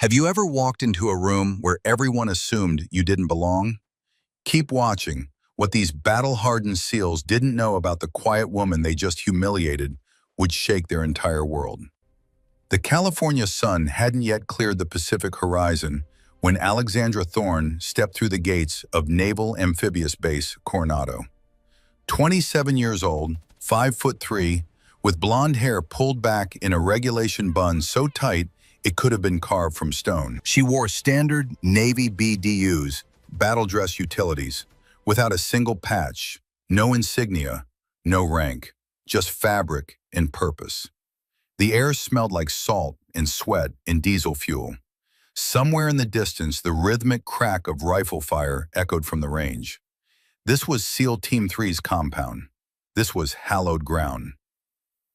Have you ever walked into a room where everyone assumed you didn't belong? Keep watching. What these battle-hardened SEALs didn't know about the quiet woman they just humiliated would shake their entire world. The California sun hadn't yet cleared the Pacific horizon when Alexandra Thorne stepped through the gates of Naval Amphibious Base Coronado. 27 years old, 5'3", with blonde hair pulled back in a regulation bun so tight it could have been carved from stone. She wore standard Navy BDUs, battle dress utilities, without a single patch, no insignia, no rank, just fabric and purpose. The air smelled like salt and sweat and diesel fuel. Somewhere in the distance, the rhythmic crack of rifle fire echoed from the range. This was SEAL Team 3's compound. This was hallowed ground.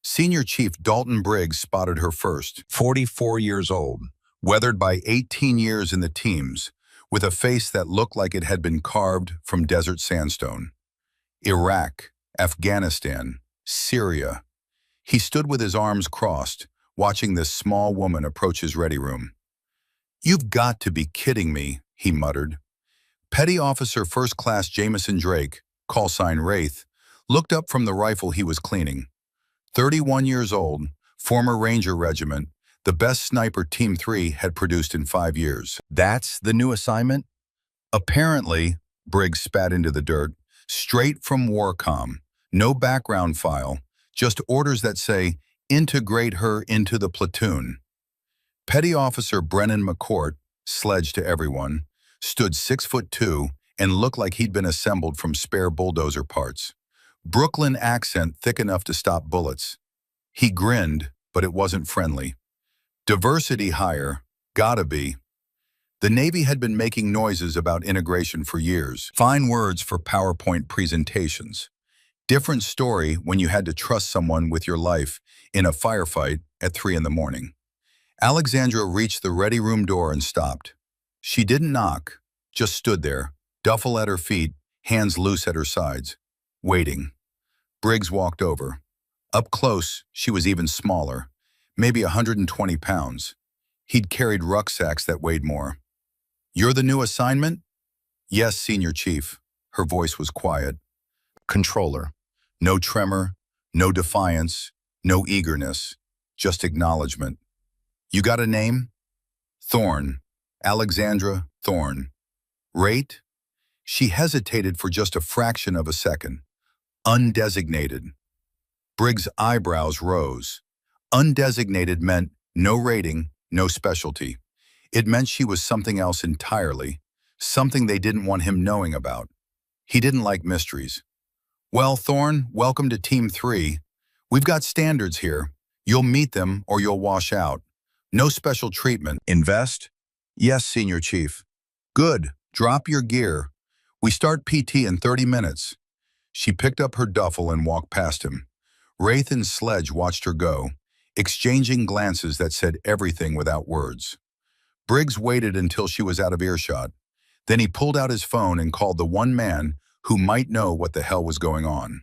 Senior Chief Dalton Briggs spotted her first, 44 years old, weathered by 18 years in the teams, with a face that looked like it had been carved from desert sandstone. Iraq, Afghanistan, Syria. He stood with his arms crossed, watching this small woman approach his ready room. "You've got to be kidding me," he muttered. Petty Officer First Class Jameson Drake, call sign Wraith, looked up from the rifle he was cleaning. 31 years old, former Ranger Regiment, the best sniper Team 3 had produced in 5 years. "That's the new assignment?" "Apparently," Briggs spat into the dirt, "straight from Warcom. No background file, just orders that say, integrate her into the platoon." Petty Officer Brennan McCourt, sledge to everyone, stood 6'2" and looked like he'd been assembled from spare bulldozer parts. Brooklyn accent thick enough to stop bullets. He grinned, but it wasn't friendly. "Diversity hire, gotta be." The Navy had been making noises about integration for years. Fine words for PowerPoint presentations. Different story when you had to trust someone with your life in a firefight at 3 in the morning. Alexandra reached the ready room door and stopped. She didn't knock, just stood there, duffel at her feet, hands loose at her sides, waiting. Briggs walked over. Up close, she was even smaller, maybe 120 pounds. He'd carried rucksacks that weighed more. "You're the new assignment?" "Yes, Senior Chief." Her voice was quiet. Controller. No tremor, no defiance, no eagerness, just acknowledgement. "You got a name?" "Thorne. Alexandra Thorne." "Rate?" She hesitated for just a fraction of a second. "Undesignated." Briggs' eyebrows rose. Undesignated meant no rating, no specialty. It meant she was something else entirely, something they didn't want him knowing about. He didn't like mysteries. "Well, Thorne, welcome to Team 3. We've got standards here. You'll meet them or you'll wash out. No special treatment." "Invest?" "Yes, Senior Chief." "Good. Drop your gear. We start PT in 30 minutes. She picked up her duffel and walked past him. Wraith and Sledge watched her go, exchanging glances that said everything without words. Briggs waited until she was out of earshot. Then he pulled out his phone and called the one man who might know what the hell was going on.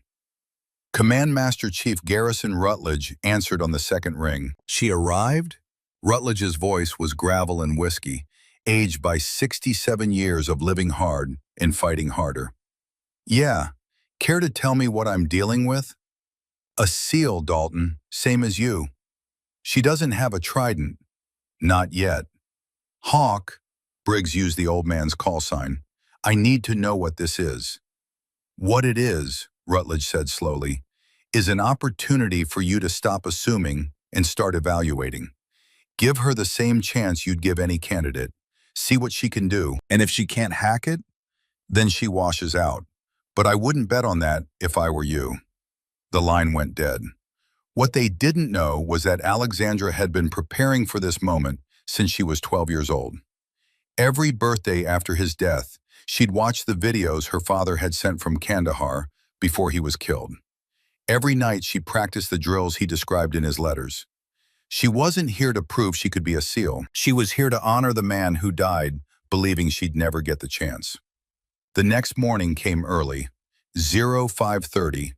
Command Master Chief Garrison Rutledge answered on the second ring. "She arrived?" Rutledge's voice was gravel and whiskey, aged by 67 years of living hard and fighting harder. "Yeah. Care to tell me what I'm dealing with?" "A SEAL, Dalton, same as you." "She doesn't have a trident." "Not yet." "Hawk," Briggs used the old man's call sign, "I need to know what this is." "What it is," Rutledge said slowly, "is an opportunity for you to stop assuming and start evaluating. Give her the same chance you'd give any candidate. See what she can do. And if she can't hack it, then she washes out. But I wouldn't bet on that if I were you." The line went dead. What they didn't know was that Alexandra had been preparing for this moment since she was 12 years old. Every birthday after his death, she'd watched the videos her father had sent from Kandahar before he was killed. Every night she practiced the drills he described in his letters. She wasn't here to prove she could be a SEAL. She was here to honor the man who died, believing she'd never get the chance. The next morning came early, 05:30.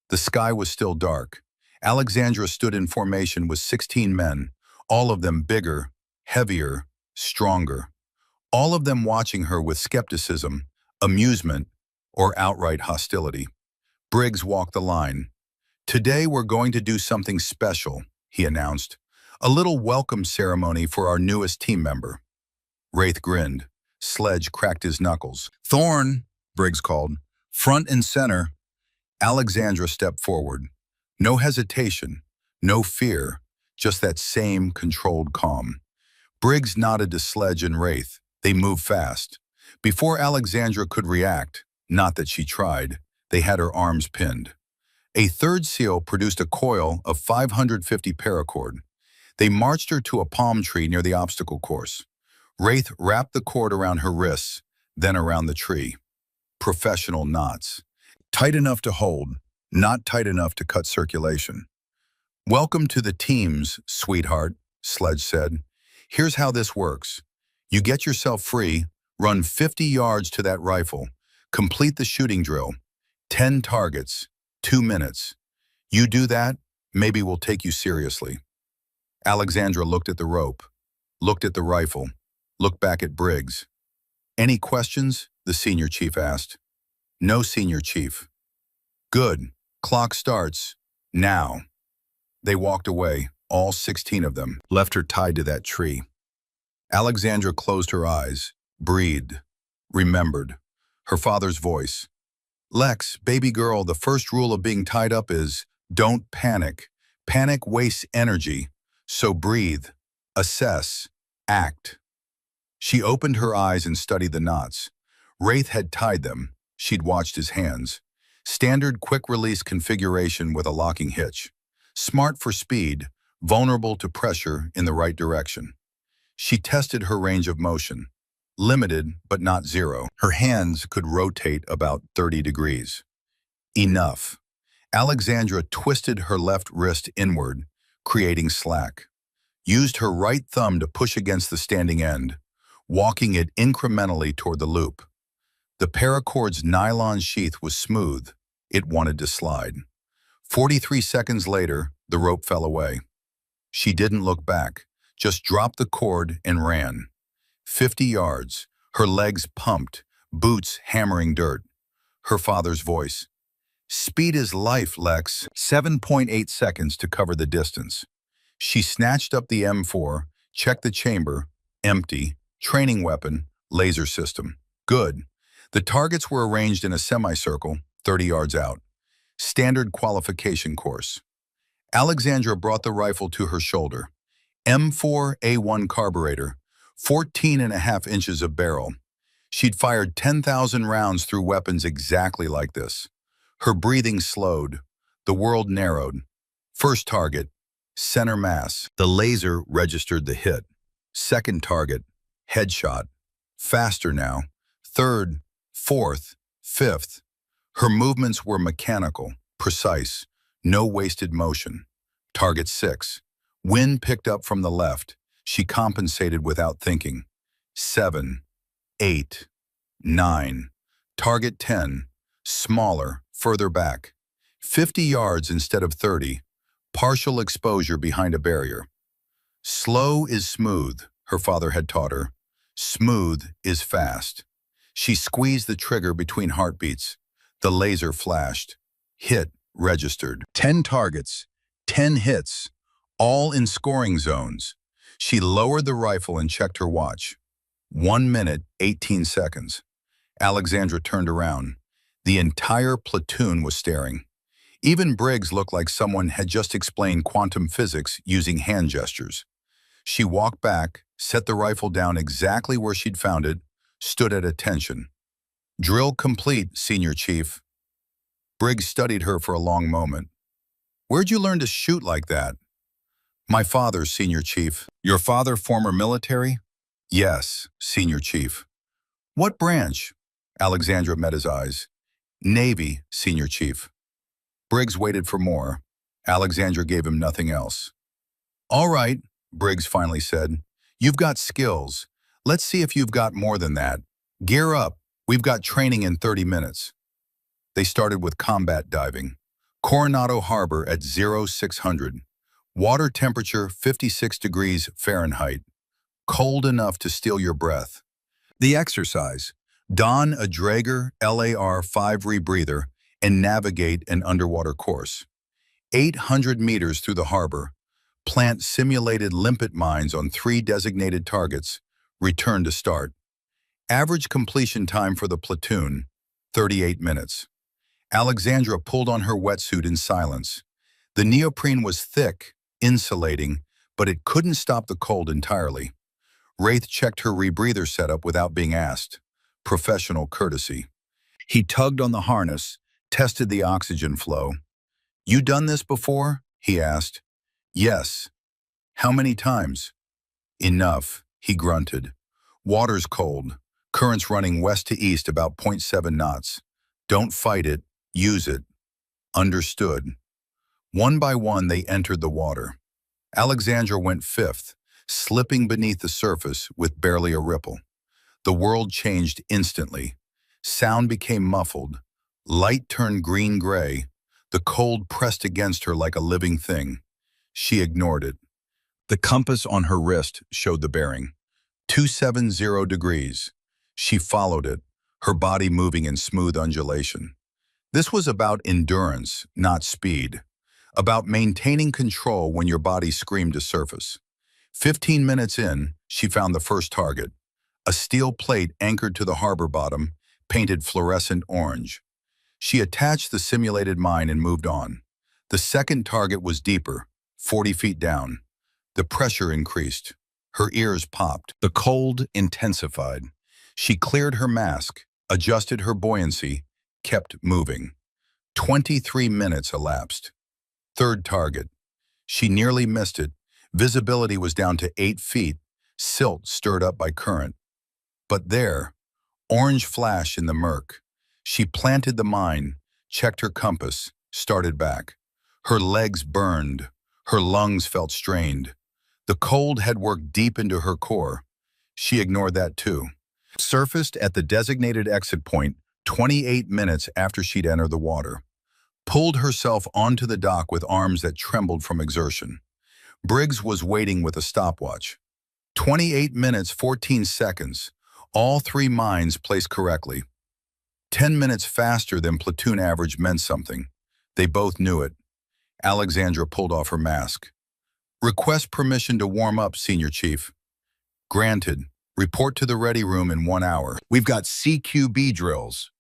The sky was still dark. Alexandra stood in formation with 16 men, all of them bigger, heavier, stronger, all of them watching her with skepticism, amusement, or outright hostility. Briggs walked the line. "Today we're going to do something special," he announced. "A little welcome ceremony for our newest team member." Wraith grinned. Sledge cracked his knuckles. "Thorn," Briggs called. "Front and center." Alexandra stepped forward. No hesitation, no fear, just that same controlled calm. Briggs nodded to Sledge and Wraith. They moved fast. Before Alexandra could react, not that she tried, they had her arms pinned. A third SEAL produced a coil of 550 paracord. They marched her to a palm tree near the obstacle course. Wraith wrapped the cord around her wrists, then around the tree. Professional knots. Tight enough to hold, not tight enough to cut circulation. "Welcome to the teams, sweetheart," Sledge said. "Here's how this works. You get yourself free, run 50 yards to that rifle, complete the shooting drill. 10 targets, 2 minutes. You do that, maybe we'll take you seriously." Alexandra looked at the rope, looked at the rifle, looked back at Briggs. "Any questions?" the senior chief asked. "No, senior chief." "Good. Clock starts. Now." They walked away, all 16 of them, left her tied to that tree. Alexandra closed her eyes, breathed, remembered. Her father's voice. "Lex, baby girl, the first rule of being tied up is, don't panic. Panic wastes energy. So breathe, assess, act." She opened her eyes and studied the knots. Wraith had tied them. She'd watched his hands. Standard quick-release configuration with a locking hitch. Smart for speed, vulnerable to pressure in the right direction. She tested her range of motion. Limited, but not zero. Her hands could rotate about 30 degrees. Enough. Alexandra twisted her left wrist inward, creating slack. Used her right thumb to push against the standing end, walking it incrementally toward the loop. The paracord's nylon sheath was smooth. It wanted to slide. 43 seconds later, the rope fell away. She didn't look back, just dropped the cord and ran. 50 yards, her legs pumped, boots hammering dirt. Her father's voice. "Speed is life, Lex." 7.8 seconds to cover the distance. She snatched up the M4, checked the chamber, empty, training weapon, laser system. Good. The targets were arranged in a semicircle, 30 yards out. Standard qualification course. Alexandra brought the rifle to her shoulder. M4A1 carburetor, 14.5 inches of barrel. She'd fired 10,000 rounds through weapons exactly like this. Her breathing slowed. The world narrowed. First target, center mass. The laser registered the hit. Second target, headshot. Faster now. Third, fourth, fifth. Her movements were mechanical, precise, no wasted motion. Target 6. Wind picked up from the left. She compensated without thinking. 7, 8, 9. Target 10. Smaller, further back. 50 yards instead of 30. Partial exposure behind a barrier. Slow is smooth, her father had taught her. Smooth is fast. She squeezed the trigger between heartbeats. The laser flashed. Hit registered. 10 targets, 10 hits, all in scoring zones. She lowered the rifle and checked her watch. 1 minute, 18 seconds. Alexandra turned around. The entire platoon was staring. Even Briggs looked like someone had just explained quantum physics using hand gestures. She walked back, set the rifle down exactly where she'd found it, stood at attention. "Drill complete, Senior Chief." Briggs studied her for a long moment. "Where'd you learn to shoot like that?" "My father, Senior Chief." "Your father former military?" "Yes, Senior Chief." "What branch?" Alexandra met his eyes. "Navy, Senior Chief." Briggs waited for more. Alexandra gave him nothing else. "All right," Briggs finally said. "You've got skills. Let's see if you've got more than that. Gear up. We've got training in 30 minutes. They started with combat diving. Coronado Harbor at 0600. Water temperature 56 degrees Fahrenheit. cold enough to steal your breath. The exercise: don a Draeger LAR-5 rebreather and navigate an underwater course. 800 meters through the harbor. Plant simulated limpet mines on 3 designated targets. Return to start. Average completion time for the platoon, 38 minutes. Alexandra pulled on her wetsuit in silence. The neoprene was thick, insulating, but it couldn't stop the cold entirely. Wraith checked her rebreather setup without being asked. Professional courtesy. He tugged on the harness, tested the oxygen flow. "You done this before?" he asked. "Yes." "How many times?" "Enough," he grunted. "Water's cold. Currents running west to east about zero point 0.7 knots. Don't fight it, use it." "Understood." One by one they entered the water. Alexandra went fifth, slipping beneath the surface with barely a ripple. The world changed instantly. Sound became muffled. Light turned green-gray. The cold pressed against her like a living thing. She ignored it. The compass on her wrist showed the bearing. 270 degrees. She followed it, her body moving in smooth undulation. This was about endurance, not speed. About maintaining control when your body screamed to surface. 15 minutes in, she found the first target. A steel plate anchored to the harbor bottom, painted fluorescent orange. She attached the simulated mine and moved on. The second target was deeper, 40 feet down. The pressure increased. Her ears popped. The cold intensified. She cleared her mask, adjusted her buoyancy, kept moving. 23 minutes elapsed. Third target. She nearly missed it. Visibility was down to 8 feet, silt stirred up by current. But there, orange flash in the murk. She planted the mine, checked her compass, started back. Her legs burned. Her lungs felt strained. The cold had worked deep into her core. She ignored that too. Surfaced at the designated exit point 28 minutes after she'd entered the water. Pulled herself onto the dock with arms that trembled from exertion. Briggs was waiting with a stopwatch. 28 minutes, 14 seconds. All 3 mines placed correctly. 10 minutes faster than platoon average meant something. They both knew it. Alexandra pulled off her mask. "Request permission to warm up, Senior Chief." "Granted. Report to the ready room in 1 hour. We've got CQB drills."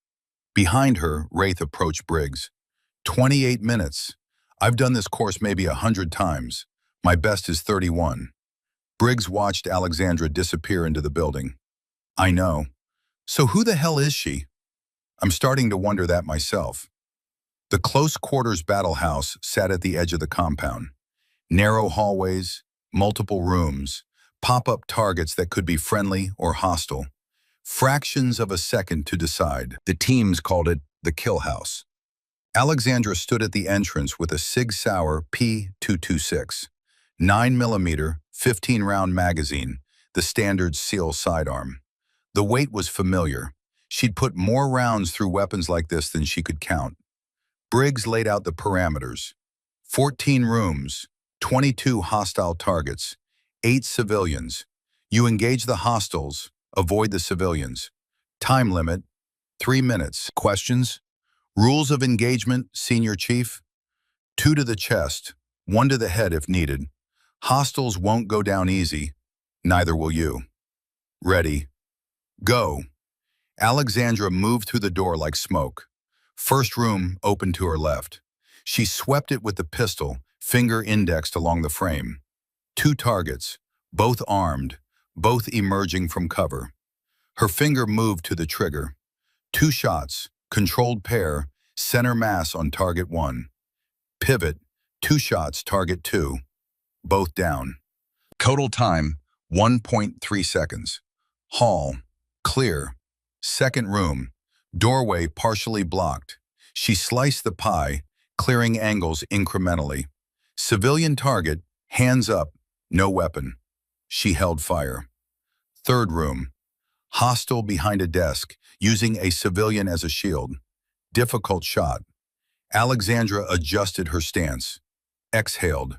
Behind her, Wraith approached Briggs. 28 minutes. I've done this course maybe 100 times. My best is 31. Briggs watched Alexandra disappear into the building. "I know. So who the hell is she?" "I'm starting to wonder that myself." The close quarters battle house sat at the edge of the compound. Narrow hallways, multiple rooms, pop-up targets that could be friendly or hostile. Fractions of a second to decide. The teams called it the kill house. Alexandra stood at the entrance with a Sig Sauer P226, 9mm, 15-round magazine, the standard SEAL sidearm. The weight was familiar. She'd put more rounds through weapons like this than she could count. Briggs laid out the parameters. 14 rooms, 22 hostile targets, 8 civilians. You engage the hostiles, avoid the civilians. Time limit, 3 minutes. Questions? Rules of engagement, Senior Chief. 2 to the chest, 1 to the head if needed. Hostiles won't go down easy. Neither will you. Ready. Go. Alexandra moved through the door like smoke. First room opened to her left. She swept it with the pistol, finger indexed along the frame. 2 targets, both armed, both emerging from cover. Her finger moved to the trigger. 2 shots, controlled pair, center mass on target 1. Pivot, 2 shots, target 2. Both down. Total time, 1.3 seconds. Hall, clear. Second room, doorway partially blocked. She sliced the pie, clearing angles incrementally. Civilian target, hands up, no weapon. She held fire. Third room, hostile behind a desk, using a civilian as a shield. Difficult shot. Alexandra adjusted her stance. Exhaled.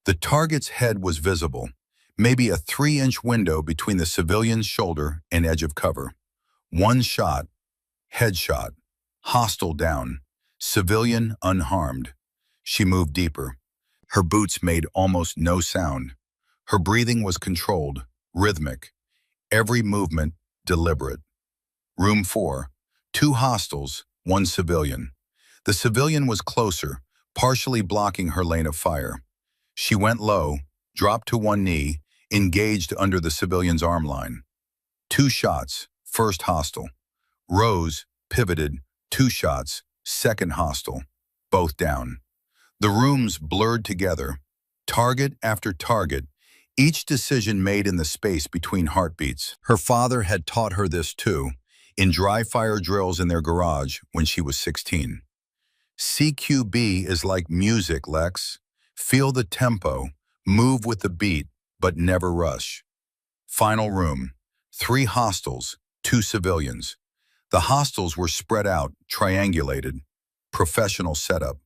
The target's head was visible, Maybe a 3-inch window between the civilian's shoulder and edge of cover. One shot, headshot, hostile down, civilian unharmed. She moved deeper. Her boots made almost no sound. Her breathing was controlled, rhythmic, every movement deliberate. Room 4, 2 hostiles, 1 civilian. The civilian was closer, partially blocking her lane of fire. She went low, dropped to one knee, engaged under the civilian's arm line. 2 shots, first hostile. Rose, pivoted, 2 shots, second hostile, both down. The rooms blurred together, target after target, each decision made in the space between heartbeats. Her father had taught her this too, in dry fire drills in their garage when she was 16. CQB is like music, Lex. Feel the tempo, move with the beat, but never rush. Final room, 3 hostiles, 2 civilians. The hostiles were spread out, triangulated. Professional setup.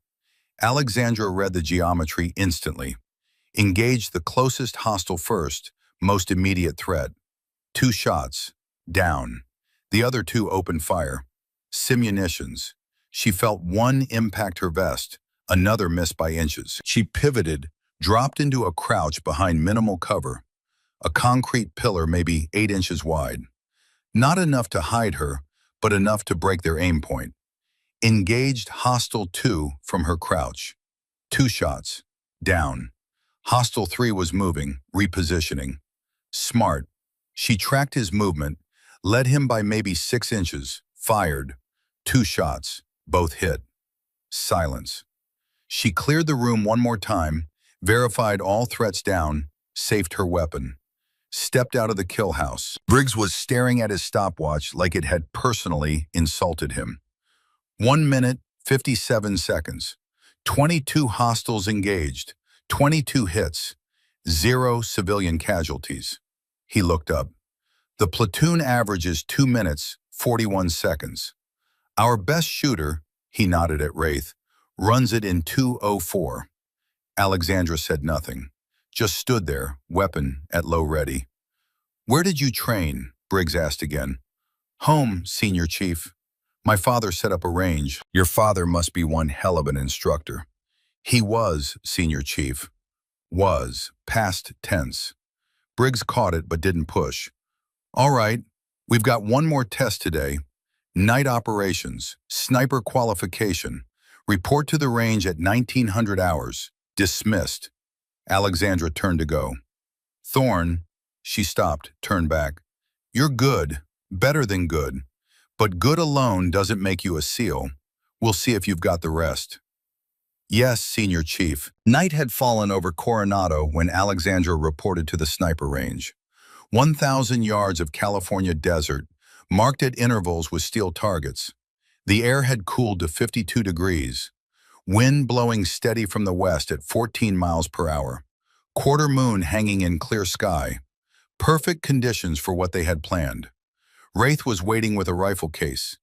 Alexandra read the geometry instantly. Engaged the closest hostile first, most immediate threat. 2 shots, down. The other 2 opened fire. Simunitions. She felt one impact her vest, another miss by inches. She pivoted, dropped into a crouch behind minimal cover, a concrete pillar maybe 8 inches wide. Not enough to hide her, but enough to break their aim point. Engaged hostile 2 from her crouch. 2 shots, down. Hostile 3 was moving, repositioning. Smart. She tracked his movement, led him by maybe 6 inches, fired. 2 shots, both hit. Silence. She cleared the room one more time, verified all threats down, safed her weapon. Stepped out of the kill house. Briggs was staring at his stopwatch like it had personally insulted him. 1 minute, 57 seconds. 22 hostiles engaged, 22 hits, 0 civilian casualties. He looked up. The platoon average is 2 minutes, 41 seconds. Our best shooter, he nodded at Wraith, runs it in 2:04. Alexandra said nothing, just stood there, weapon at low ready. Where did you train? Briggs asked again. Home, Senior Chief. My father set up a range. Your father must be one hell of an instructor. He was, Senior Chief. Was, past tense. Briggs caught it but didn't push. All right, we've got one more test today. Night operations, sniper qualification. Report to the range at 1900 hours. Dismissed. Alexandra turned to go. Thorne, she stopped, turned back. You're good, better than good. But good alone doesn't make you a SEAL. We'll see if you've got the rest. Yes, Senior Chief. Night had fallen over Coronado when Alexandra reported to the sniper range. 1,000 yards of California desert, marked at intervals with steel targets. The air had cooled to 52 degrees. Wind blowing steady from the west at 14 miles per hour. Quarter moon hanging in clear sky. Perfect conditions for what they had planned. Wraith was waiting with a rifle case.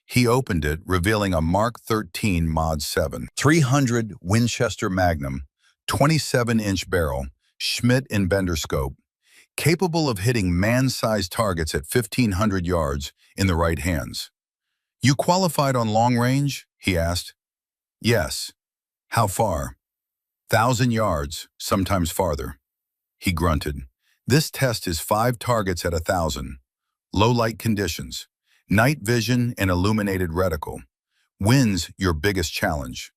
He opened it, revealing a Mark 13 Mod 7. 300 Winchester Magnum, 27-inch barrel, Schmidt in Bender scope, capable of hitting man-sized targets at 1,500 yards in the right hands. You qualified on long range? He asked. Yes. How far? 1,000 yards, sometimes farther. He grunted. This test is 5 targets at 1,000. Low light conditions, night vision and illuminated reticle. Wind's your biggest challenge.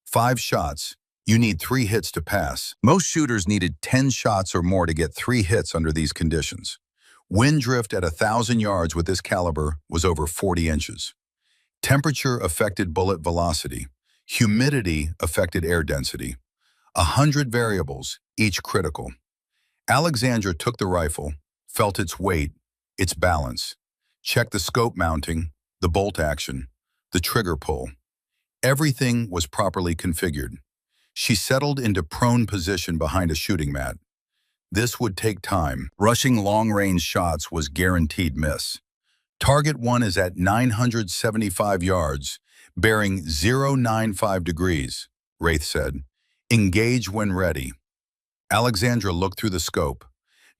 5 shots, you need 3 hits to pass. Most shooters needed 10 shots or more to get 3 hits under these conditions. Wind drift at 1,000 yards with this caliber was over 40 inches. Temperature affected bullet velocity. Humidity affected air density. 100 variables, each critical. Alexandra took the rifle, felt its weight, its balance, checked the scope mounting, the bolt action, the trigger pull. Everything was properly configured. She settled into prone position behind a shooting mat. This would take time. Rushing long-range shots was guaranteed miss. Target 1 is at 975 yards, bearing 095 degrees, Wraith said. Engage when ready. Alexandra looked through the scope.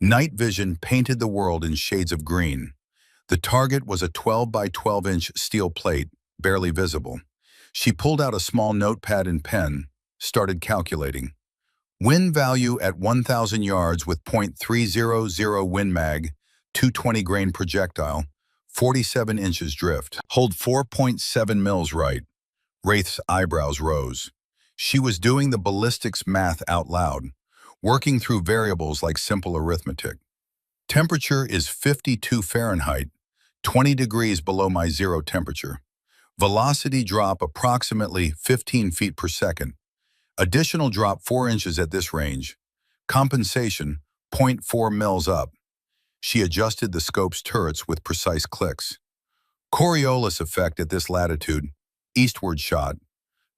Night vision painted the world in shades of green. The target was a 12 by 12-inch steel plate, barely visible. She pulled out a small notepad and pen, started calculating. Wind value at 1,000 yards with .300 Win Mag, 220 grain projectile, 47 inches drift. Hold 4.7 mils right. Wraith's eyebrows rose. She was doing the ballistics math out loud, working through variables like simple arithmetic. Temperature is 52 Fahrenheit, 20 degrees below my zero temperature. Velocity drop approximately 15 feet per second. Additional drop 4 inches at this range. Compensation, .4 mils up. She adjusted the scope's turrets with precise clicks. Coriolis effect at this latitude. Eastward shot,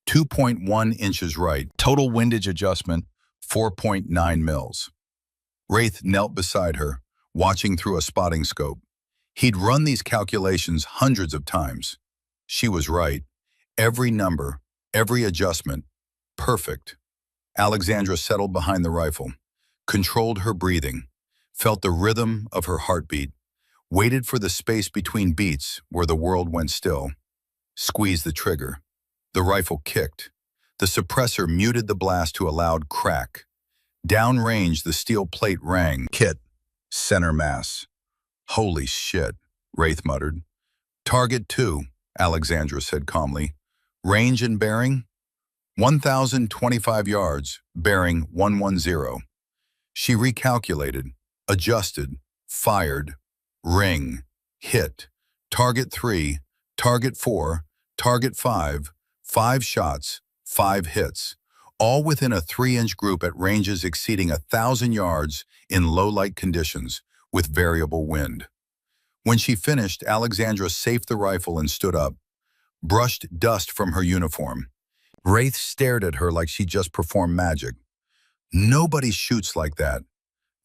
2.1 inches right. Total windage adjustment, 4.9 mils. Wraith knelt beside her, watching through a spotting scope. He'd run these calculations hundreds of times. She was right. Every number, every adjustment, perfect. Alexandra settled behind the rifle, controlled her breathing, felt the rhythm of her heartbeat, waited for the space between beats where the world went still, squeezed the trigger. The rifle kicked. The suppressor muted the blast to a loud crack. Downrange, the steel plate rang. Kit, center mass. Holy shit, Wraith muttered. Target 2, Alexandra said calmly. Range and bearing? 1,025 yards, bearing 110. She recalculated, adjusted, fired, ring, hit, target 3, target 4, target 5, 5 shots, 5 hits, all within a 3-inch group at ranges exceeding 1,000 yards in low-light conditions with variable wind. When she finished, Alexandra safed the rifle and stood up, brushed dust from her uniform. Wraith stared at her like she just performed magic. Nobody shoots like that.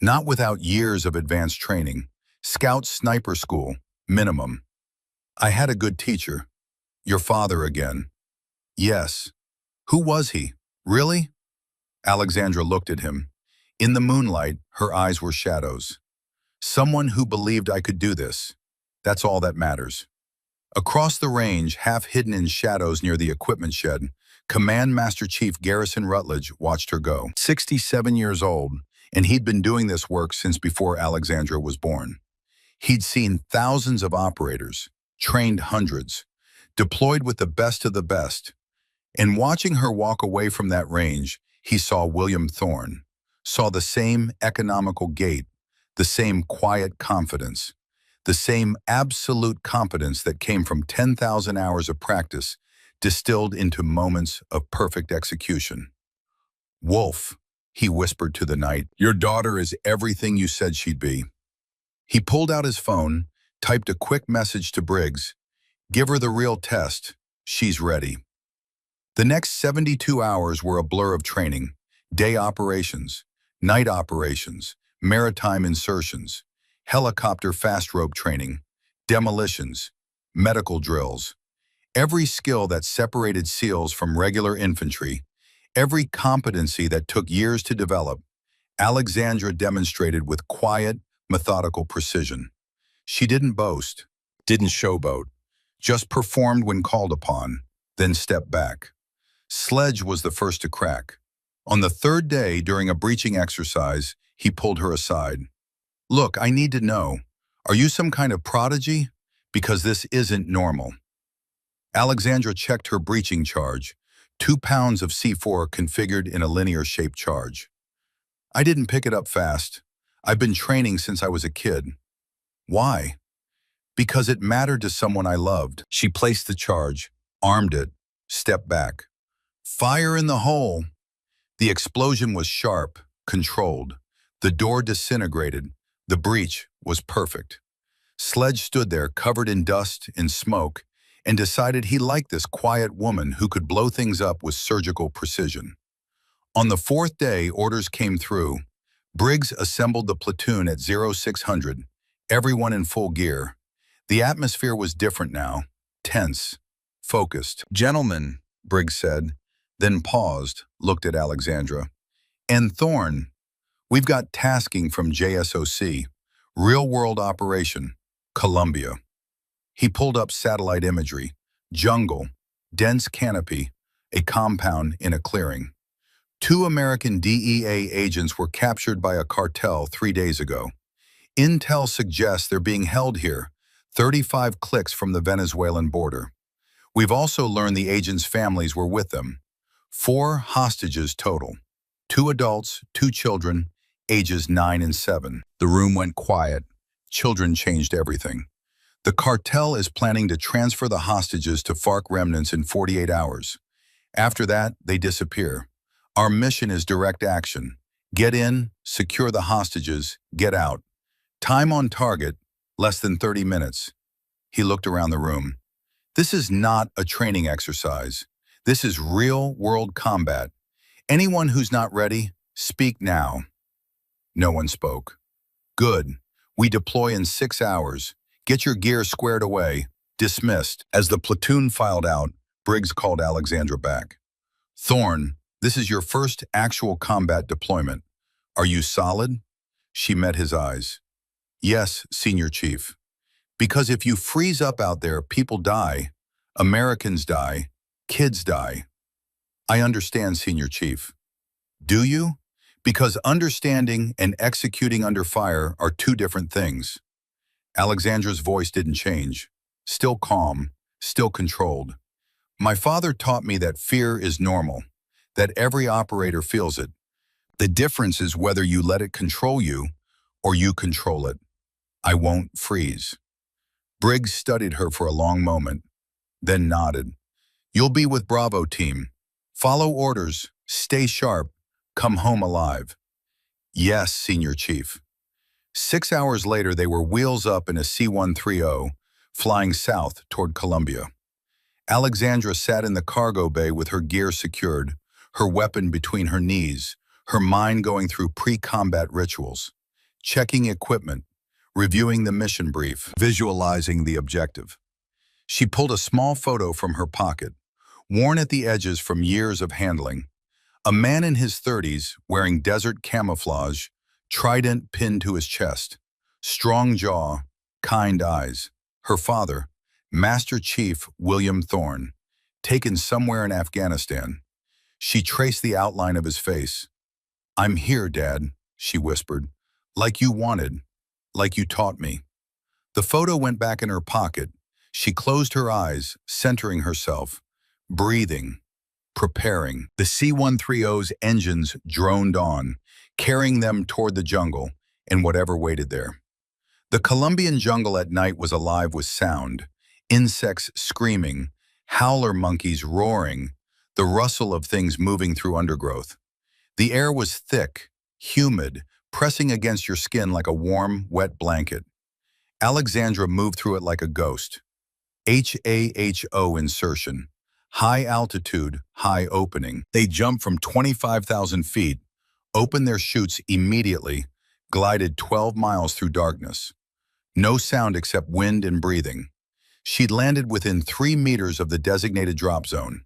Not without years of advanced training. Scout sniper school, minimum. I had a good teacher. Your father again. Yes. Who was he? Really? Alexandra looked at him. In the moonlight, her eyes were shadows. Someone who believed I could do this. That's all that matters. Across the range, half hidden in shadows near the equipment shed, Command Master Chief Garrison Rutledge watched her go. 67 years old, and he'd been doing this work since before Alexandra was born. He'd seen thousands of operators, trained hundreds, deployed with the best of the best. And watching her walk away from that range, he saw William Thorne, saw the same economical gait, the same quiet confidence, the same absolute competence that came from 10,000 hours of practice distilled into moments of perfect execution. Wolf, he whispered to the night, your daughter is everything you said she'd be. He pulled out his phone, typed a quick message to Briggs. Give her the real test. She's ready. The next 72 hours were a blur of training, day operations, night operations, maritime insertions, helicopter fast rope training, demolitions, medical drills. Every skill that separated SEALs from regular infantry, every competency that took years to develop, Alexandra demonstrated with quiet, methodical precision. She didn't boast, didn't showboat, just performed when called upon, then stepped back. Sledge was the first to crack. On the third day, during a breaching exercise, he pulled her aside. Look, I need to know, are you some kind of prodigy? Because this isn't normal. Alexandra checked her breaching charge, 2 pounds of C4 configured in a linear-shaped charge. I didn't pick it up fast. I've been training since I was a kid. Why? Because it mattered to someone I loved. She placed the charge, armed it, stepped back. Fire in the hole! The explosion was sharp, controlled. The door disintegrated. The breach was perfect. Sledge stood there, covered in dust and smoke, and decided he liked this quiet woman who could blow things up with surgical precision. On the 4th day, orders came through. Briggs assembled the platoon at 0600, everyone in full gear. The atmosphere was different now, tense, focused. Gentlemen, Briggs said, then paused, looked at Alexandra. And Thorne, We've got tasking from JSOC, real-world operation, Colombia. He pulled up satellite imagery, jungle, dense canopy, a compound in a clearing. Two American DEA agents were captured by a cartel 3 days ago. Intel suggests they're being held here, 35 clicks from the Venezuelan border. We've also learned the agents' families were with them. 4 hostages total. 2 adults, 2 children, ages 9 and 7. The room went quiet. Children changed everything. The cartel is planning to transfer the hostages to FARC remnants in 48 hours. After that, they disappear. Our mission is direct action. Get in, secure the hostages, get out. Time on target, less than 30 minutes. He looked around the room. This is not a training exercise. This is real-world combat. Anyone who's not ready, speak now. No one spoke. Good. We deploy in 6 hours. Get your gear squared away. Dismissed. As the platoon filed out, Briggs called Alexandra back. Thorne, this is your first actual combat deployment. Are you solid? She met his eyes. Yes, Senior Chief. Because if you freeze up out there, people die. Americans die. Kids die. I understand, Senior Chief. Do you? Because understanding and executing under fire are 2 different things. Alexandra's voice didn't change. Still calm, still controlled. My father taught me that fear is normal, that every operator feels it. The difference is whether you let it control you or you control it. I won't freeze. Briggs studied her for a long moment, then nodded. You'll be with Bravo team. Follow orders, stay sharp, come home alive. Yes, Senior Chief. 6 hours later, they were wheels up in a C-130, flying south toward Colombia. Alexandra sat in the cargo bay with her gear secured, her weapon between her knees, her mind going through pre-combat rituals, checking equipment, reviewing the mission brief, visualizing the objective. She pulled a small photo from her pocket, worn at the edges from years of handling. A man in his 30s, wearing desert camouflage, trident pinned to his chest, strong jaw, kind eyes. Her father, Master Chief William Thorne, taken somewhere in Afghanistan. She traced the outline of his face. I'm here, Dad, she whispered, like you wanted, like you taught me. The photo went back in her pocket. She closed her eyes, centering herself, breathing, preparing. The C-130's engines droned on, carrying them toward the jungle and whatever waited there. The Colombian jungle at night was alive with sound, insects screaming, howler monkeys roaring, the rustle of things moving through undergrowth. The air was thick, humid, pressing against your skin like a warm, wet blanket. Alexandra moved through it like a ghost. HAHO insertion. High altitude, high opening. They jumped from 25,000 feet, opened their chutes immediately, glided 12 miles through darkness. No sound except wind and breathing. She'd landed within 3 meters of the designated drop zone.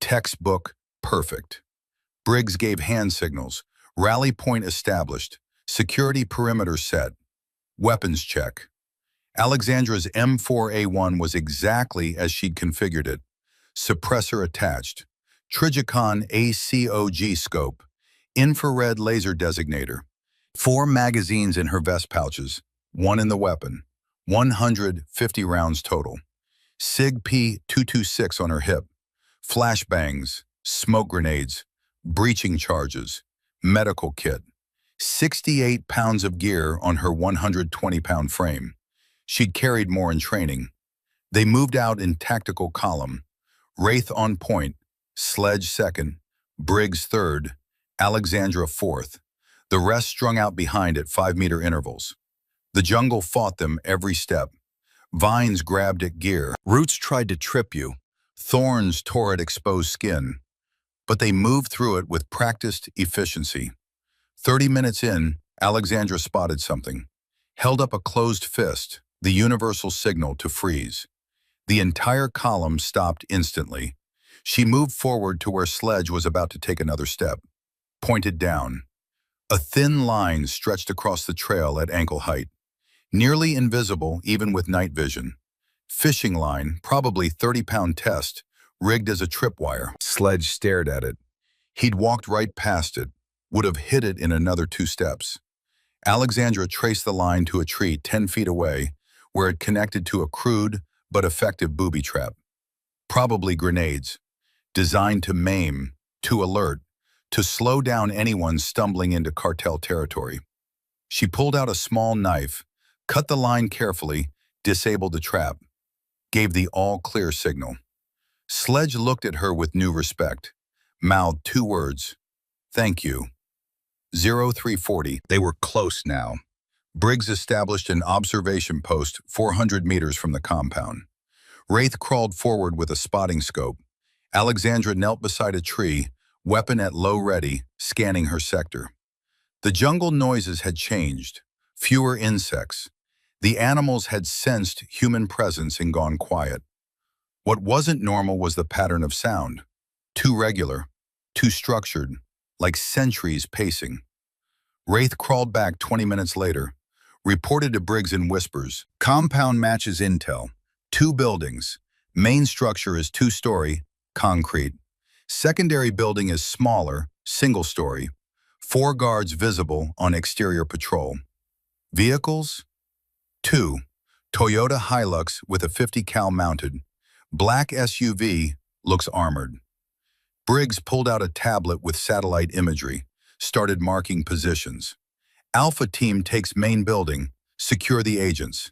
Textbook, perfect. Briggs gave hand signals. Rally point established. Security perimeter set. Weapons check. Alexandra's M4A1 was exactly as she'd configured it. Suppressor attached. Trijicon ACOG scope. Infrared laser designator. 4 magazines in her vest pouches. 1 in the weapon. 150 rounds total. SIG P226 on her hip. Flashbangs. Smoke grenades. Breaching charges. Medical kit. 68 pounds of gear on her 120-pound frame. She'd carried more in training. They moved out in tactical column. Wraith on point, Sledge second, Briggs third, Alexandra fourth. The rest strung out behind at 5-meter intervals. The jungle fought them every step. Vines grabbed at gear. Roots tried to trip you. Thorns tore at exposed skin. But they moved through it with practiced efficiency. 30 minutes in, Alexandra spotted something. Held up a closed fist, the universal signal to freeze. The entire column stopped instantly. She moved forward to where Sledge was about to take another step. Pointed down. A thin line stretched across the trail at ankle height, nearly invisible even with night vision. Fishing line, probably 30-pound test, rigged as a tripwire. Sledge stared at it. He'd walked right past it, would have hit it in another 2 steps. Alexandra traced the line to a tree 10 feet away, where it connected to a crude but effective booby trap. Probably grenades, designed to maim, to alert, to slow down anyone stumbling into cartel territory. She pulled out a small knife, cut the line carefully, disabled the trap, gave the all-clear signal. Sledge looked at her with new respect, mouthed 2 words, "Thank you." 0340. They were close now. Briggs established an observation post 400 meters from the compound. Wraith crawled forward with a spotting scope. Alexandra knelt beside a tree, weapon at low ready, scanning her sector. The jungle noises had changed. Fewer insects. The animals had sensed human presence and gone quiet. What wasn't normal was the pattern of sound. Too regular, too structured, like sentries pacing. Wraith crawled back 20 minutes later, reported to Briggs in whispers. Compound matches intel. 2 buildings. Main structure is 2-story, concrete. Secondary building is smaller, single-story. 4 guards visible on exterior patrol. Vehicles? 2. Toyota Hilux with a 50 cal mounted. Black SUV, looks armored. Briggs pulled out a tablet with satellite imagery, started marking positions. Alpha team takes main building, secure the agents.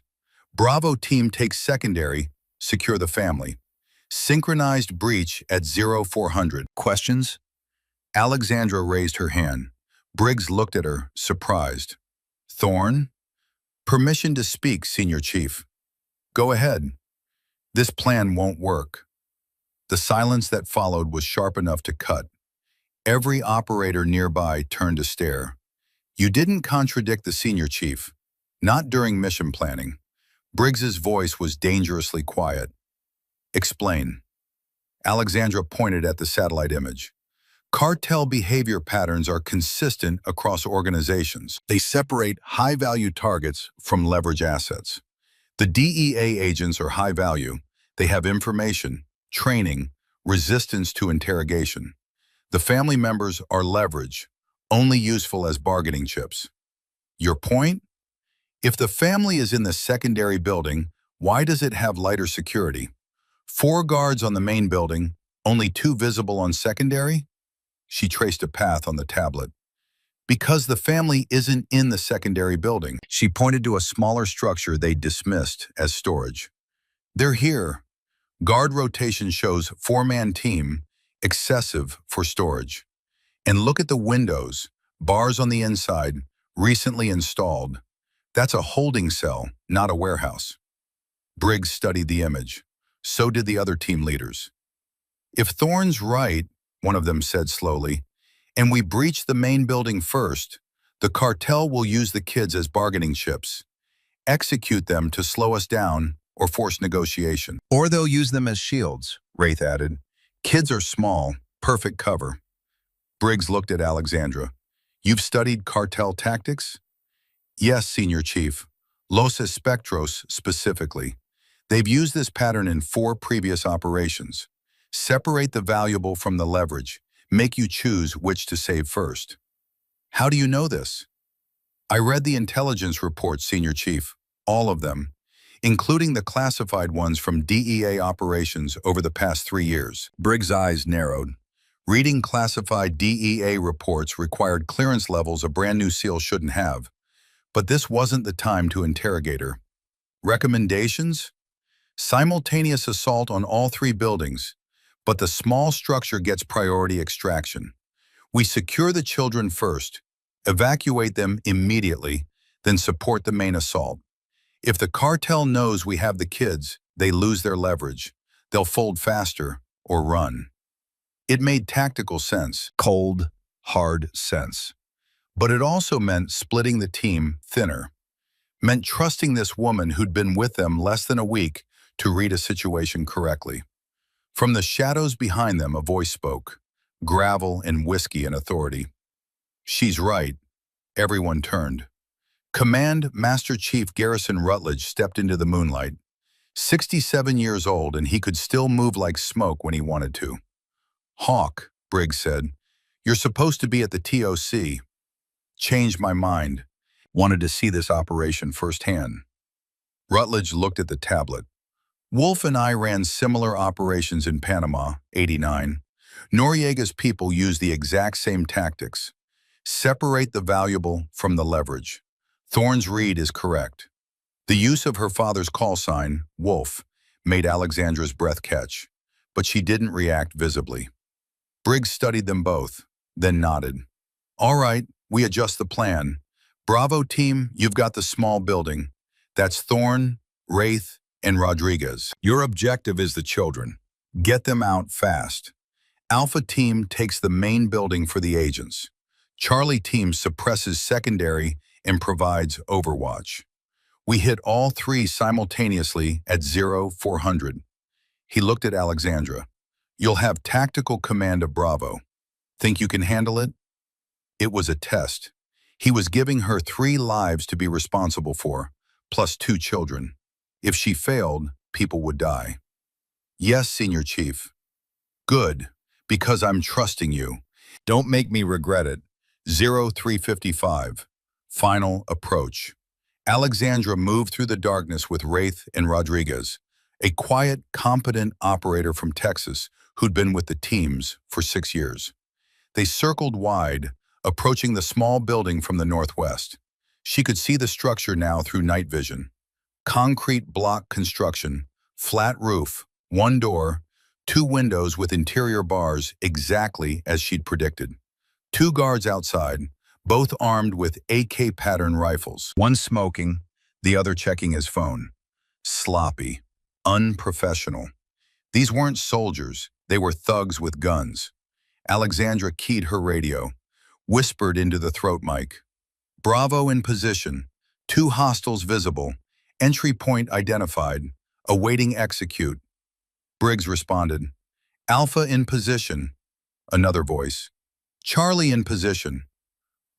Bravo team takes secondary, secure the family. Synchronized breach at 0400. Questions? Alexandra raised her hand. Briggs looked at her, surprised. Thorne? Permission to speak, Senior Chief. Go ahead. This plan won't work. The silence that followed was sharp enough to cut. Every operator nearby turned to stare. You didn't contradict the Senior Chief. Not during mission planning. Briggs's voice was dangerously quiet. Explain. Alexandra pointed at the satellite image. Cartel behavior patterns are consistent across organizations. They separate high-value targets from leverage assets. The DEA agents are high value. They have information, training, resistance to interrogation. The family members are leverage, only useful as bargaining chips. Your point? If the family is in the secondary building, why does it have lighter security? 4 guards on the main building, only 2 visible on secondary? She traced a path on the tablet. Because the family isn't in the secondary building. She pointed to a smaller structure they dismissed as storage. They're here. Guard rotation shows 4-man team, excessive for storage. And look at the windows, bars on the inside, recently installed. That's a holding cell, not a warehouse. Briggs studied the image. So did the other team leaders. If Thorne's right, one of them said slowly, and we breach the main building first, the cartel will use the kids as bargaining chips, execute them to slow us down or force negotiation. Or they'll use them as shields, Wraith added. Kids are small, perfect cover. Briggs looked at Alexandra. You've studied cartel tactics? Yes, Senior Chief. Los Espectros specifically. They've used this pattern in 4 previous operations. Separate the valuable from the leverage. Make you choose which to save first. How do you know this? I read the intelligence reports, Senior Chief. All of them. Including the classified ones from DEA operations over the past 3 years. Briggs' eyes narrowed. Reading classified DEA reports required clearance levels a brand new SEAL shouldn't have. But this wasn't the time to interrogate her. Recommendations? Simultaneous assault on all 3 buildings, but the small structure gets priority extraction. We secure the children first, evacuate them immediately, then support the main assault. If the cartel knows we have the kids, they lose their leverage. They'll fold faster or run. It made tactical sense, cold, hard sense. But it also meant splitting the team thinner. Meant trusting this woman who'd been with them less than a week to read a situation correctly. From the shadows behind them, a voice spoke, gravel and whiskey and authority. She's right. Everyone turned. Command Master Chief Garrison Rutledge stepped into the moonlight. 67 years old, and he could still move like smoke when he wanted to. "Hawk," Briggs said, "you're supposed to be at the TOC. Changed my mind. Wanted to see this operation firsthand." Rutledge looked at the tablet. "Wolf and I ran similar operations in Panama, '89. Noriega's people used the exact same tactics. Separate the valuable from the leverage. Thorne's read is correct." The use of her father's call sign, Wolf, made Alexandra's breath catch, but she didn't react visibly. Briggs studied them both, then nodded. "All right, we adjust the plan. Bravo team, you've got the small building. That's Thorne, Wraith, and Rodriguez. Your objective is the children. Get them out fast. Alpha team takes the main building for the agents. Charlie team suppresses secondary and provides overwatch. We hit all three simultaneously at 0400. He looked at Alexandra. "You'll have tactical command of Bravo. Think you can handle it?" It was a test. He was giving her 3 lives to be responsible for, plus 2 children. If she failed, people would die. "Yes, Senior Chief." "Good, because I'm trusting you. Don't make me regret it." 0355. Final approach. Alexandra moved through the darkness with Wraith and Rodriguez, a quiet, competent operator from Texas who'd been with the teams for 6 years. They circled wide, approaching the small building from the northwest. She could see the structure now through night vision. Concrete block construction, flat roof, 1 door, 2 windows with interior bars, exactly as she'd predicted. 2 guards outside, both armed with AK pattern rifles. One smoking, the other checking his phone. Sloppy, unprofessional. These weren't soldiers, they were thugs with guns. Alexandra keyed her radio, whispered into the throat mic. "Bravo in position, 2 hostiles visible, entry point identified, awaiting execute." Briggs responded. "Alpha in position." Another voice. "Charlie in position."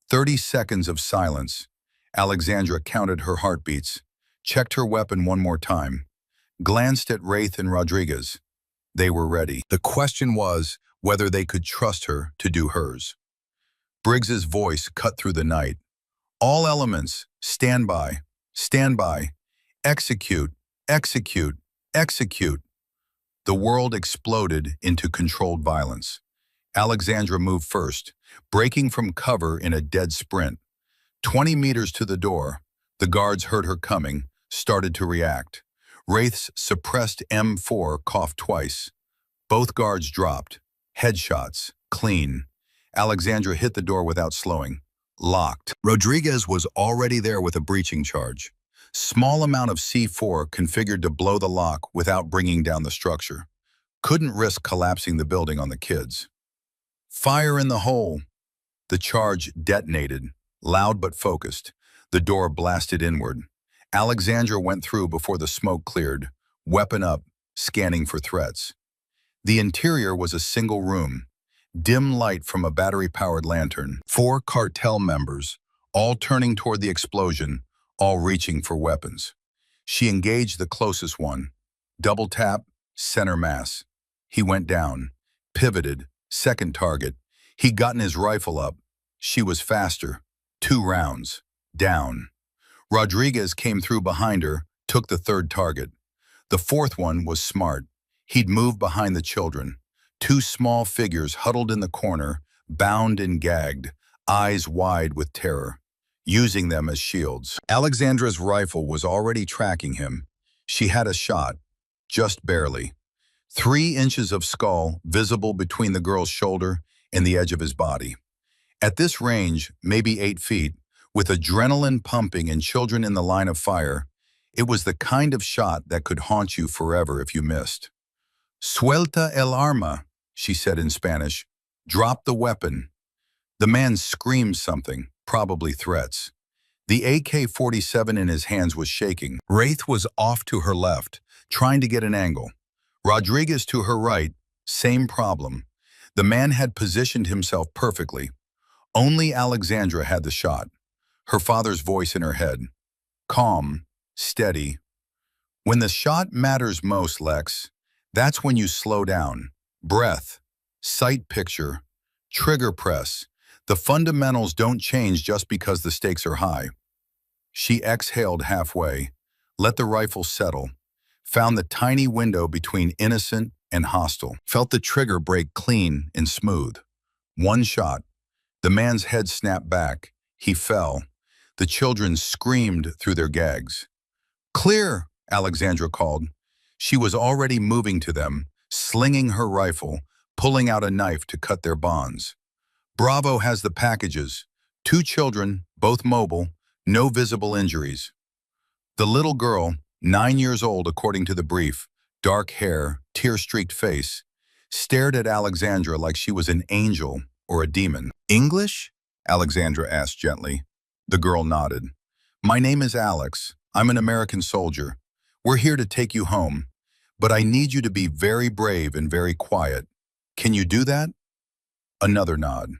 30 seconds of silence. Alexandra counted her heartbeats, checked her weapon one more time, glanced at Wraith and Rodriguez. They were ready. The question was whether they could trust her to do hers. Briggs's voice cut through the night. "All elements, stand by, stand by, execute, execute, execute." The world exploded into controlled violence. Alexandra moved first, breaking from cover in a dead sprint. 20 meters to the door, the guards heard her coming, started to react. Wraith's suppressed M4 coughed twice. Both guards dropped. Headshots, clean. Alexandra hit the door without slowing. Locked. Rodriguez was already there with a breaching charge. Small amount of C4 configured to blow the lock without bringing down the structure. Couldn't risk collapsing the building on the kids. "Fire in the hole." The charge detonated, loud but focused. The door blasted inward. Alexandra went through before the smoke cleared, weapon up, scanning for threats. The interior was a single room, dim light from a battery-powered lantern. 4 cartel members, all turning toward the explosion, all reaching for weapons. She engaged the closest one. Double tap, center mass. He went down, pivoted, second target. He'd gotten his rifle up. She was faster. 2 rounds. Down. Rodriguez came through behind her, took the 3rd target. The 4th one was smart. He'd moved behind the children. 2 small figures huddled in the corner, bound and gagged, eyes wide with terror, using them as shields. Alexandra's rifle was already tracking him. She had a shot, just barely. 3 inches of skull visible between the girl's shoulder and the edge of his body. At this range, maybe 8 feet, with adrenaline pumping and children in the line of fire, it was the kind of shot that could haunt you forever if you missed. "Suelta el arma," she said in Spanish. "Drop the weapon." The man screamed something, probably threats. The AK-47 in his hands was shaking. Wraith was off to her left, trying to get an angle. Rodriguez to her right, same problem. The man had positioned himself perfectly. Only Alexandra had the shot. her father's voice in her head. Calm, steady. When the shot matters most, Lex, that's when you slow down. Breath, sight picture, trigger press. The fundamentals don't change just because the stakes are high. She exhaled halfway, let the rifle settle, found the tiny window between innocent and hostile, felt the trigger break clean and smooth. One shot. The man's head snapped back. He fell. The children screamed through their gags. Clear, Alexandra called. She was already moving to them, slinging her rifle, pulling out a knife to cut their bonds. Bravo has the packages. 2 children, both mobile, no visible injuries. The little girl, 9 years old according to the brief, dark hair, tear-streaked face, stared at Alexandra like she was an angel or a demon. English? Alexandra asked gently. The girl nodded. My name is Alex. I'm an American soldier. We're here to take you home, but I need you to be very brave and very quiet. Can you do that? Another nod.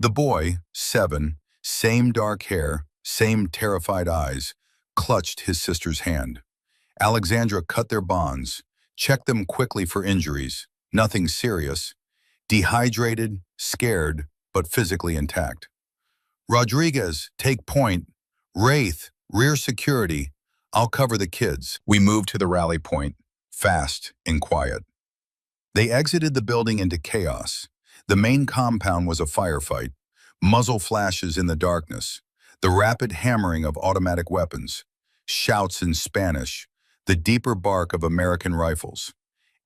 The boy, 7, same dark hair, same terrified eyes, clutched his sister's hand. Alexandra cut their bonds, checked them quickly for injuries. Nothing serious. Dehydrated, scared, but physically intact. Rodriguez, take point. Wraith, rear security. I'll cover the kids. We moved to the rally point, fast and quiet. They exited the building into chaos. The main compound was a firefight. Muzzle flashes in the darkness. The rapid hammering of automatic weapons. Shouts in Spanish. The deeper bark of American rifles.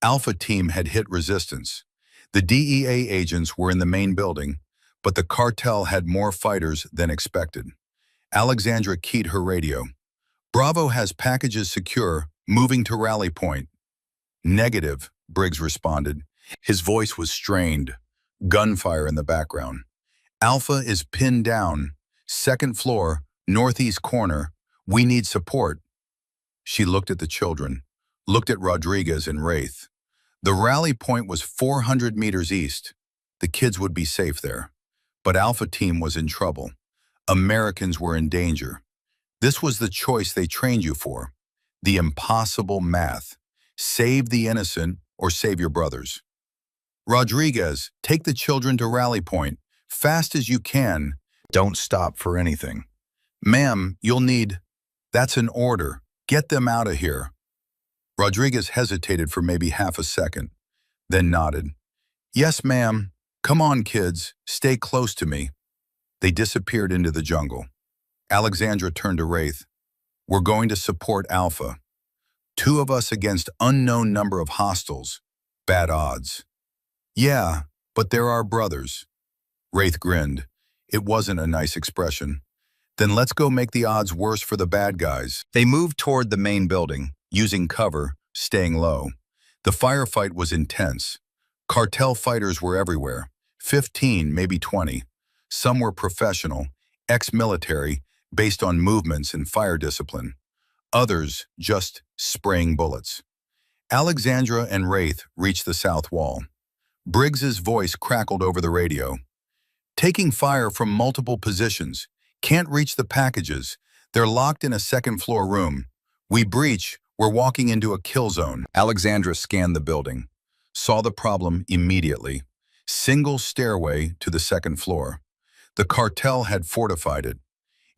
Alpha Team had hit resistance. The DEA agents were in the main building, but the cartel had more fighters than expected. Alexandra keyed her radio. Bravo has packages secure, moving to rally point. Negative, Briggs responded. His voice was strained. Gunfire in the background. Alpha is pinned down. 2nd floor, northeast corner. We need support. She looked at the children, looked at Rodriguez and Wraith. The rally point was 400 meters east. The kids would be safe there. But Alpha Team was in trouble. Americans were in danger. This was the choice they trained you for. The impossible math. Save the innocent or save your brothers. Rodriguez, take the children to rally point. Fast as you can. Don't stop for anything. Ma'am, you'll need... That's an order. Get them out of here. Rodriguez hesitated for maybe half a second, then nodded. Yes, ma'am. Come on, kids. Stay close to me. They disappeared into the jungle. Alexandra turned to Wraith. We're going to support Alpha. 2 of us against unknown number of hostiles. Bad odds. Yeah, but they're our brothers. Wraith grinned. It wasn't a nice expression. Then let's go make the odds worse for the bad guys. They moved toward the main building, using cover, staying low. The firefight was intense. Cartel fighters were everywhere. 15, maybe 20. Some were professional, ex-military, based on movements and fire discipline. Others just spraying bullets. Alexandra and Wraith reached the south wall. Briggs's voice crackled over the radio. Taking fire from multiple positions. Can't reach the packages. They're locked in a 2nd floor room. We breach. We're walking into a kill zone. Alexandra scanned the building. Saw the problem immediately. Single stairway to the 2nd floor. The cartel had fortified it.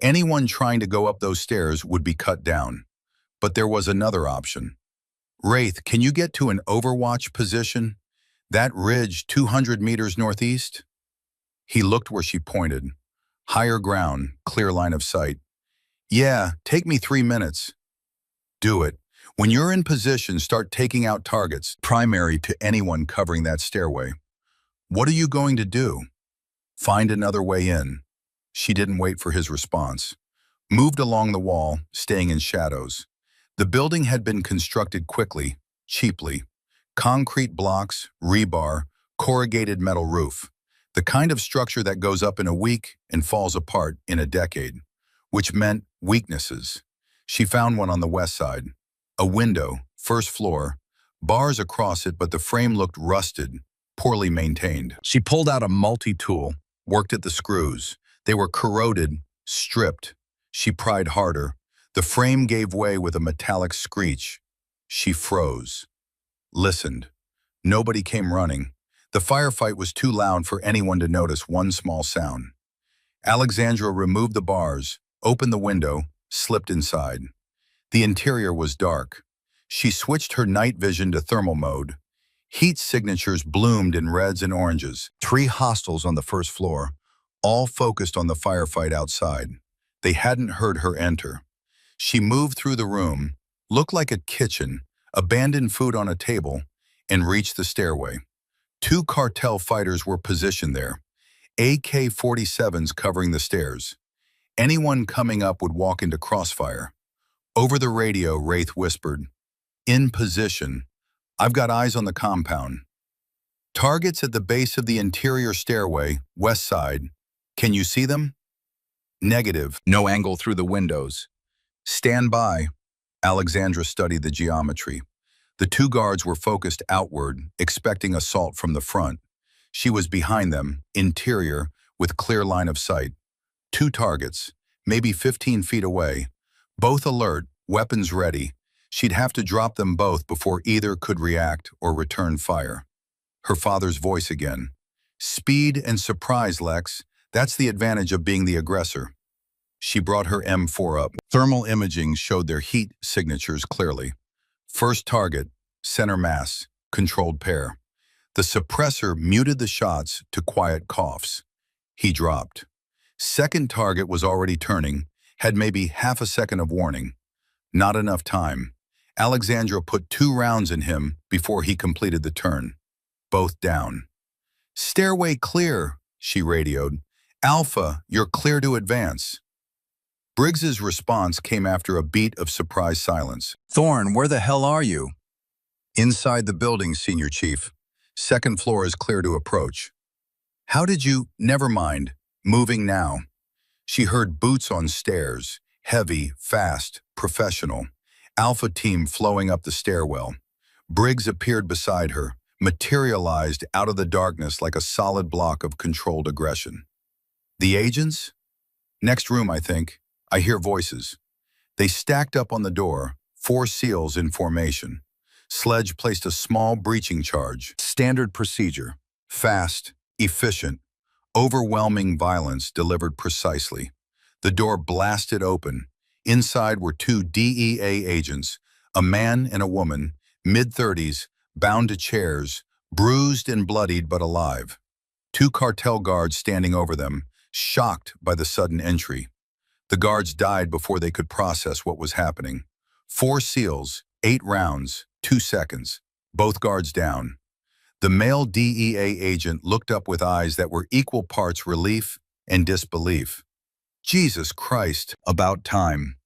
Anyone trying to go up those stairs would be cut down. But there was another option. Wraith, can you get to an overwatch position? That ridge 200 meters northeast? He looked where she pointed. Higher ground, clear line of sight. Yeah, take me 3 minutes. Do it. When you're in position, start taking out targets, primary to anyone covering that stairway. What are you going to do? Find another way in. She didn't wait for his response. Moved along the wall, staying in shadows. The building had been constructed quickly, cheaply. Concrete blocks, rebar, corrugated metal roof. The kind of structure that goes up in a week and falls apart in a decade, which meant weaknesses. She found one on the west side. A window, 1st floor, bars across it, but the frame looked rusted, poorly maintained. She pulled out a multi-tool, worked at the screws. They were corroded, Stripped. She pried harder. The frame gave way with a metallic screech. She froze. Listened. Nobody came running. The firefight was too loud for anyone to notice one small sound. Alexandra removed the bars, opened the window, slipped inside. The interior was dark. She switched her night vision to thermal mode. Heat signatures bloomed in reds and oranges. 3 hostiles on the first floor, all focused on the firefight outside. They hadn't heard her enter. She moved through the room, looked like a kitchen, abandoned food on a table, and reached the stairway. 2 cartel fighters were positioned there, AK-47s covering the stairs. Anyone coming up would walk into crossfire. Over the radio, Wraith whispered, "In position. I've got eyes on the compound. Targets at the base of the interior stairway, west side. Can you see them?" "Negative. No angle through the windows." "Stand by." Alexandra studied the geometry. The 2 guards were focused outward, expecting assault from the front. She was behind them, interior, with clear line of sight. 2 targets, maybe 15 feet away. Both alert, weapons ready. She'd have to drop them both before either could react or return fire. Her father's voice again. "Speed and surprise, Lex. That's the advantage of being the aggressor." She brought her M4 up. Thermal imaging showed their heat signatures clearly. First target, center mass, controlled pair. The suppressor muted the shots to quiet coughs. He dropped. Second target was already turning, had maybe half a second of warning. Not enough time. Alexandra put 2 rounds in him before he completed the turn. Both down. "Stairway clear," she radioed. "Alpha, you're clear to advance." Briggs's response came after a beat of surprised silence. "Thorne, where the hell are you?" "Inside the building, Senior Chief. Second floor is clear to approach." "How did you—" "Never mind. Moving now." She heard boots on stairs, heavy, fast, professional. Alpha team flowing up the stairwell. Briggs appeared beside her, materialized out of the darkness like a solid block of controlled aggression. "The agents?" "Next room, I think. I hear voices." They stacked up on the door, 4 SEALs in formation. Sledge placed a small breaching charge. Standard procedure. Fast, efficient, overwhelming violence delivered precisely. The door blasted open. Inside were 2 DEA agents, a man and a woman, mid-30s, bound to chairs, bruised and bloodied but alive. 2 cartel guards standing over them, shocked by the sudden entry. The guards died before they could process what was happening. 4 SEALs, 8 rounds, 2 seconds. Both guards down. The male DEA agent looked up with eyes that were equal parts relief and disbelief. "Jesus Christ, about time."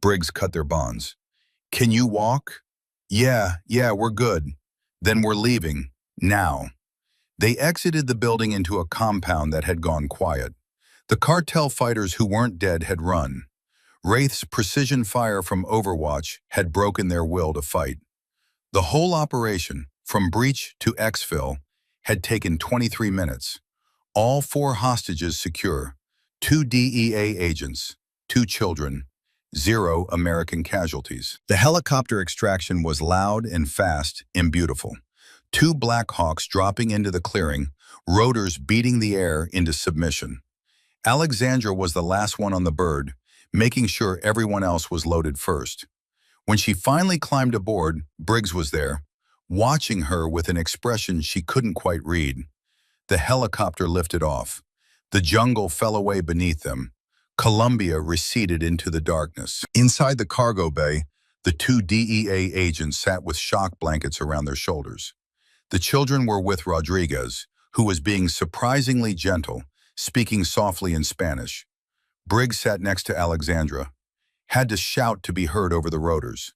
Briggs cut their bonds. "Can you walk?" Yeah, we're good." "Then we're leaving. Now." They exited the building into a compound that had gone quiet. The cartel fighters who weren't dead had run. Wraith's precision fire from Overwatch had broken their will to fight. The whole operation, from breach to exfil, had taken 23 minutes. All 4 hostages secure, 2 DEA agents, 2 children, 0 American casualties. The helicopter extraction was loud and fast and beautiful. 2 Black Hawks dropping into the clearing, rotors beating the air into submission. Alexandra was the last one on the bird, making sure everyone else was loaded first. When she finally climbed aboard, Briggs was there, watching her with an expression she couldn't quite read. The helicopter lifted off. The jungle fell away beneath them. Columbia receded into the darkness. Inside the cargo bay, the 2 DEA agents sat with shock blankets around their shoulders. The children were with Rodriguez, who was being surprisingly gentle, speaking softly in Spanish. Briggs sat next to Alexandra, had to shout to be heard over the rotors.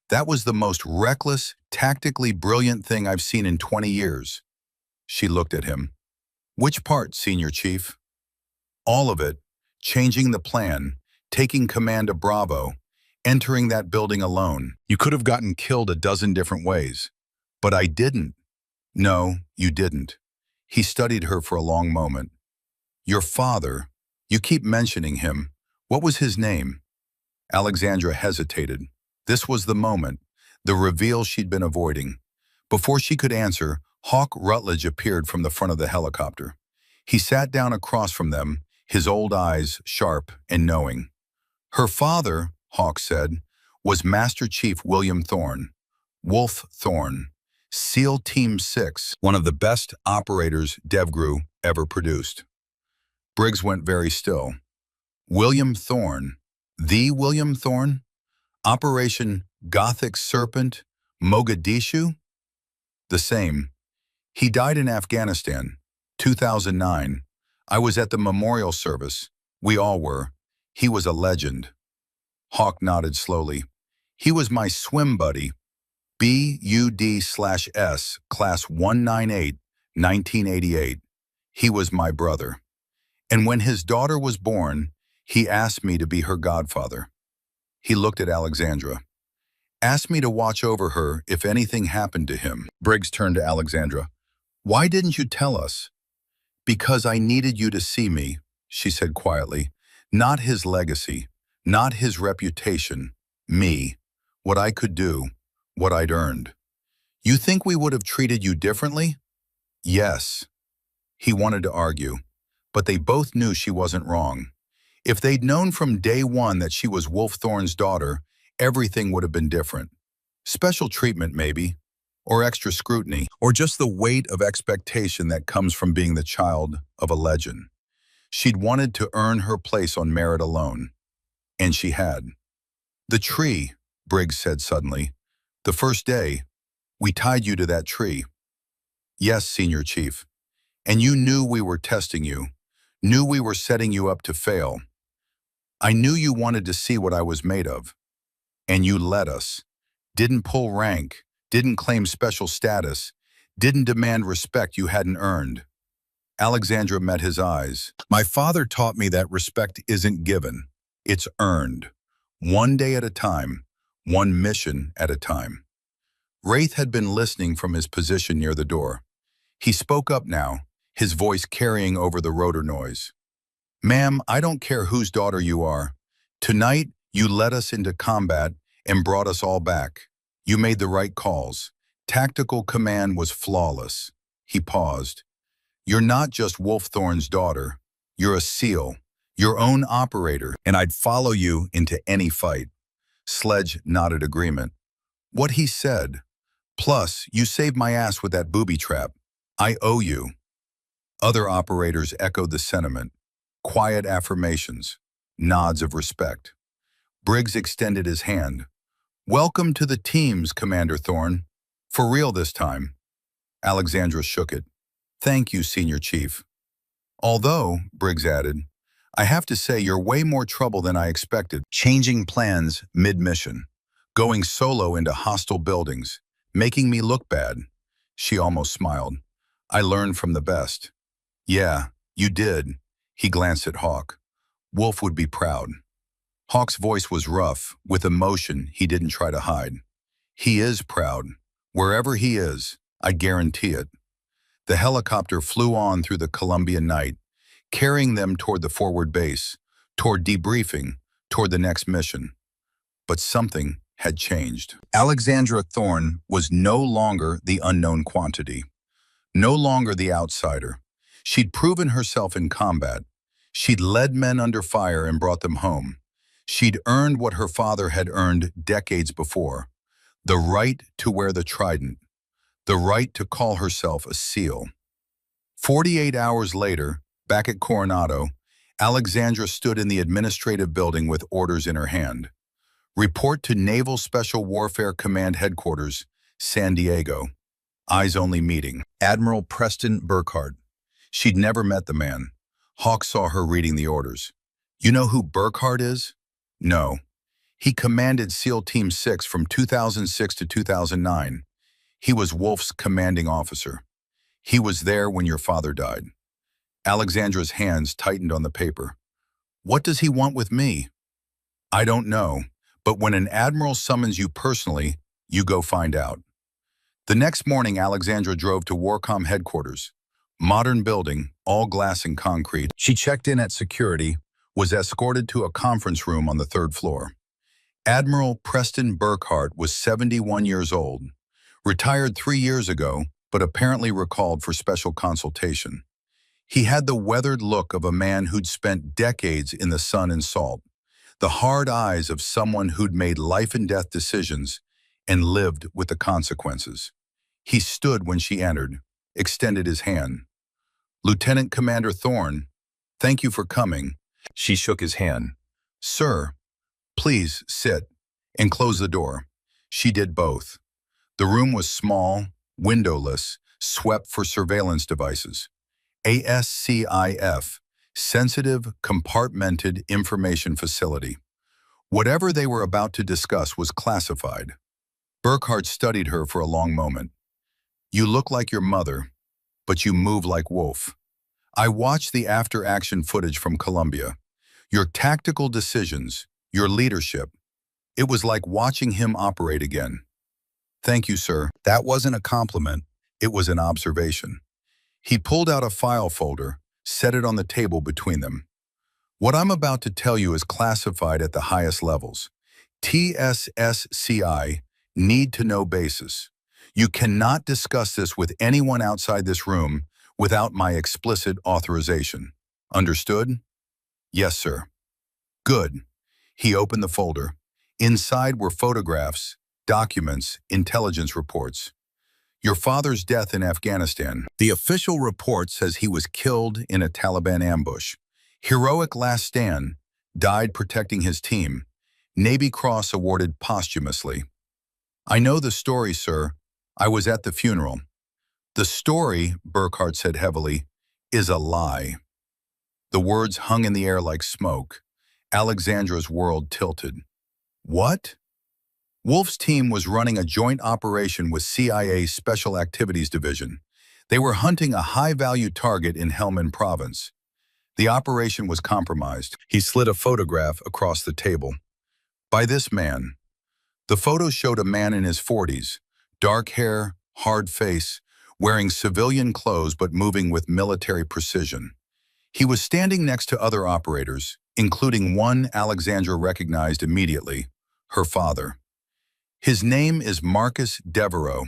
"That was the most reckless, tactically brilliant thing I've seen in 20 years. She looked at him. "Which part, Senior Chief?" "All of it. Changing the plan, taking command of Bravo, entering that building alone. You could have gotten killed a dozen different ways. But I didn't." "No, you didn't." He studied her for a long moment. "Your father, You keep mentioning him. What was his name? Alexandra hesitated. This was the moment, the reveal she'd been avoiding. Before she could answer, Hawk Rutledge appeared from the front of the helicopter. He sat down across from them, his old eyes sharp and knowing. Her father, Hawk said, was Master Chief William Thorne, Wolf Thorne, SEAL Team 6, one of the best operators DevGru ever produced. Briggs went very still. William Thorne, the William Thorne? Operation Gothic Serpent, Mogadishu? The same. He died in Afghanistan, 2009. I was at the memorial service. We all were. He was a legend. Hawk nodded slowly. He was my swim buddy. BUD/S, Class 198, 1988. He was my brother. And when his daughter was born, he asked me to be her godfather. He looked at Alexandra. Asked me to watch over her if anything happened to him. Briggs turned to Alexandra. Why didn't you tell us? Because I needed you to see me, she said quietly. Not his legacy, not his reputation, me, what I could do, what I'd earned. You think we would have treated you differently? Yes. He wanted to argue, but they both knew she wasn't wrong. If they'd known from day one that she was Wolf Thorne's daughter, everything would have been different. Special treatment, maybe, or extra scrutiny, or just the weight of expectation that comes from being the child of a legend. She'd wanted to earn her place on merit alone, and she had. The tree, Briggs said suddenly. The first day, we tied you to that tree. Yes, Senior Chief. And you knew we were testing you, knew we were setting you up to fail. I knew you wanted to see what I was made of. And you let us. Didn't pull rank, didn't claim special status, didn't demand respect you hadn't earned. Alexandra met his eyes. My father taught me that respect isn't given, it's earned. One day at a time, one mission at a time. Wraith had been listening from his position near the door. He spoke up now, his voice carrying over the rotor noise. Ma'am, I don't care whose daughter you are. Tonight, you led us into combat and brought us all back. You made the right calls. Tactical command was flawless. He paused. You're not just Wolf Thorne's daughter. You're a SEAL, your own operator, and I'd follow you into any fight. Sledge nodded agreement. What he said. Plus, you saved my ass with that booby trap. I owe you. Other operators echoed the sentiment. Quiet affirmations, nods of respect. Briggs extended his hand. Welcome to the teams, Commander Thorne. For real this time. Alexandra shook it. Thank you, Senior Chief. Although, Briggs added, I have to say you're way more trouble than I expected. Changing plans mid-mission. Going solo into hostile buildings. Making me look bad. She almost smiled. I learned from the best. Yeah, you did. He glanced at Hawk. Wolf would be proud. Hawk's voice was rough, with emotion he didn't try to hide. He is proud. Wherever he is, I guarantee it. The helicopter flew on through the Colombian night, carrying them toward the forward base, toward debriefing, toward the next mission. But something had changed. Alexandra Thorne was no longer the unknown quantity, no longer the outsider. She'd proven herself in combat. She'd led men under fire and brought them home. She'd earned what her father had earned decades before, the right to wear the trident, the right to call herself a SEAL. 48 hours later, back at Coronado, Alexandra stood in the administrative building with orders in her hand. Report to Naval Special Warfare Command Headquarters, San Diego. Eyes-only meeting. Admiral Preston Burkhardt. She'd never met the man. Hawk saw her reading the orders. You know who Burkhardt is? No. He commanded SEAL Team 6 from 2006 to 2009. He was Wolf's commanding officer. He was there when your father died. Alexandra's hands tightened on the paper. What does he want with me? I don't know, but when an admiral summons you personally, you go find out. The next morning, Alexandra drove to Warcom headquarters. Modern building, all glass and concrete. She checked in at security, was escorted to a conference room on the third floor. Admiral Preston Burkhart was 71 years old, retired 3 years ago, but apparently recalled for special consultation. He had the weathered look of a man who'd spent decades in the sun and salt, the hard eyes of someone who'd made life-and-death decisions and lived with the consequences. He stood when she entered, extended his hand. "Lieutenant Commander Thorne, thank you for coming." She shook his hand. "Sir, please sit," and close the door. She did both. The room was small, windowless, swept for surveillance devices. ASCIF, Sensitive Compartmented Information Facility. Whatever they were about to discuss was classified. Burkhart studied her for a long moment. "You look like your mother, but you move like Wolf. I watched the after-action footage from Colombia. Your tactical decisions, your leadership, it was like watching him operate again." "Thank you, sir." That wasn't a compliment, it was an observation. He pulled out a file folder, set it on the table between them. "What I'm about to tell you is classified at the highest levels. TSSCI, need-to-know basis. You cannot discuss this with anyone outside this room without my explicit authorization. Understood?" "Yes, sir." "Good." He opened the folder. Inside were photographs, documents, intelligence reports. "Your father's death in Afghanistan. The official report says he was killed in a Taliban ambush. Heroic last stand, died protecting his team. Navy Cross awarded posthumously." "I know the story, sir. I was at the funeral." "The story," Burkhart said heavily, "is a lie." The words hung in the air like smoke. Alexandra's world tilted. "What?" Wolf's team was running a joint operation with CIA Special Activities Division. They were hunting a high-value target in Helmand Province. The operation was compromised. He slid a photograph across the table. "By this man." The photo showed a man in his 40s, dark hair, hard face, wearing civilian clothes but moving with military precision. He was standing next to other operators, including one Alexandra recognized immediately, her father. His name is Marcus Devereaux,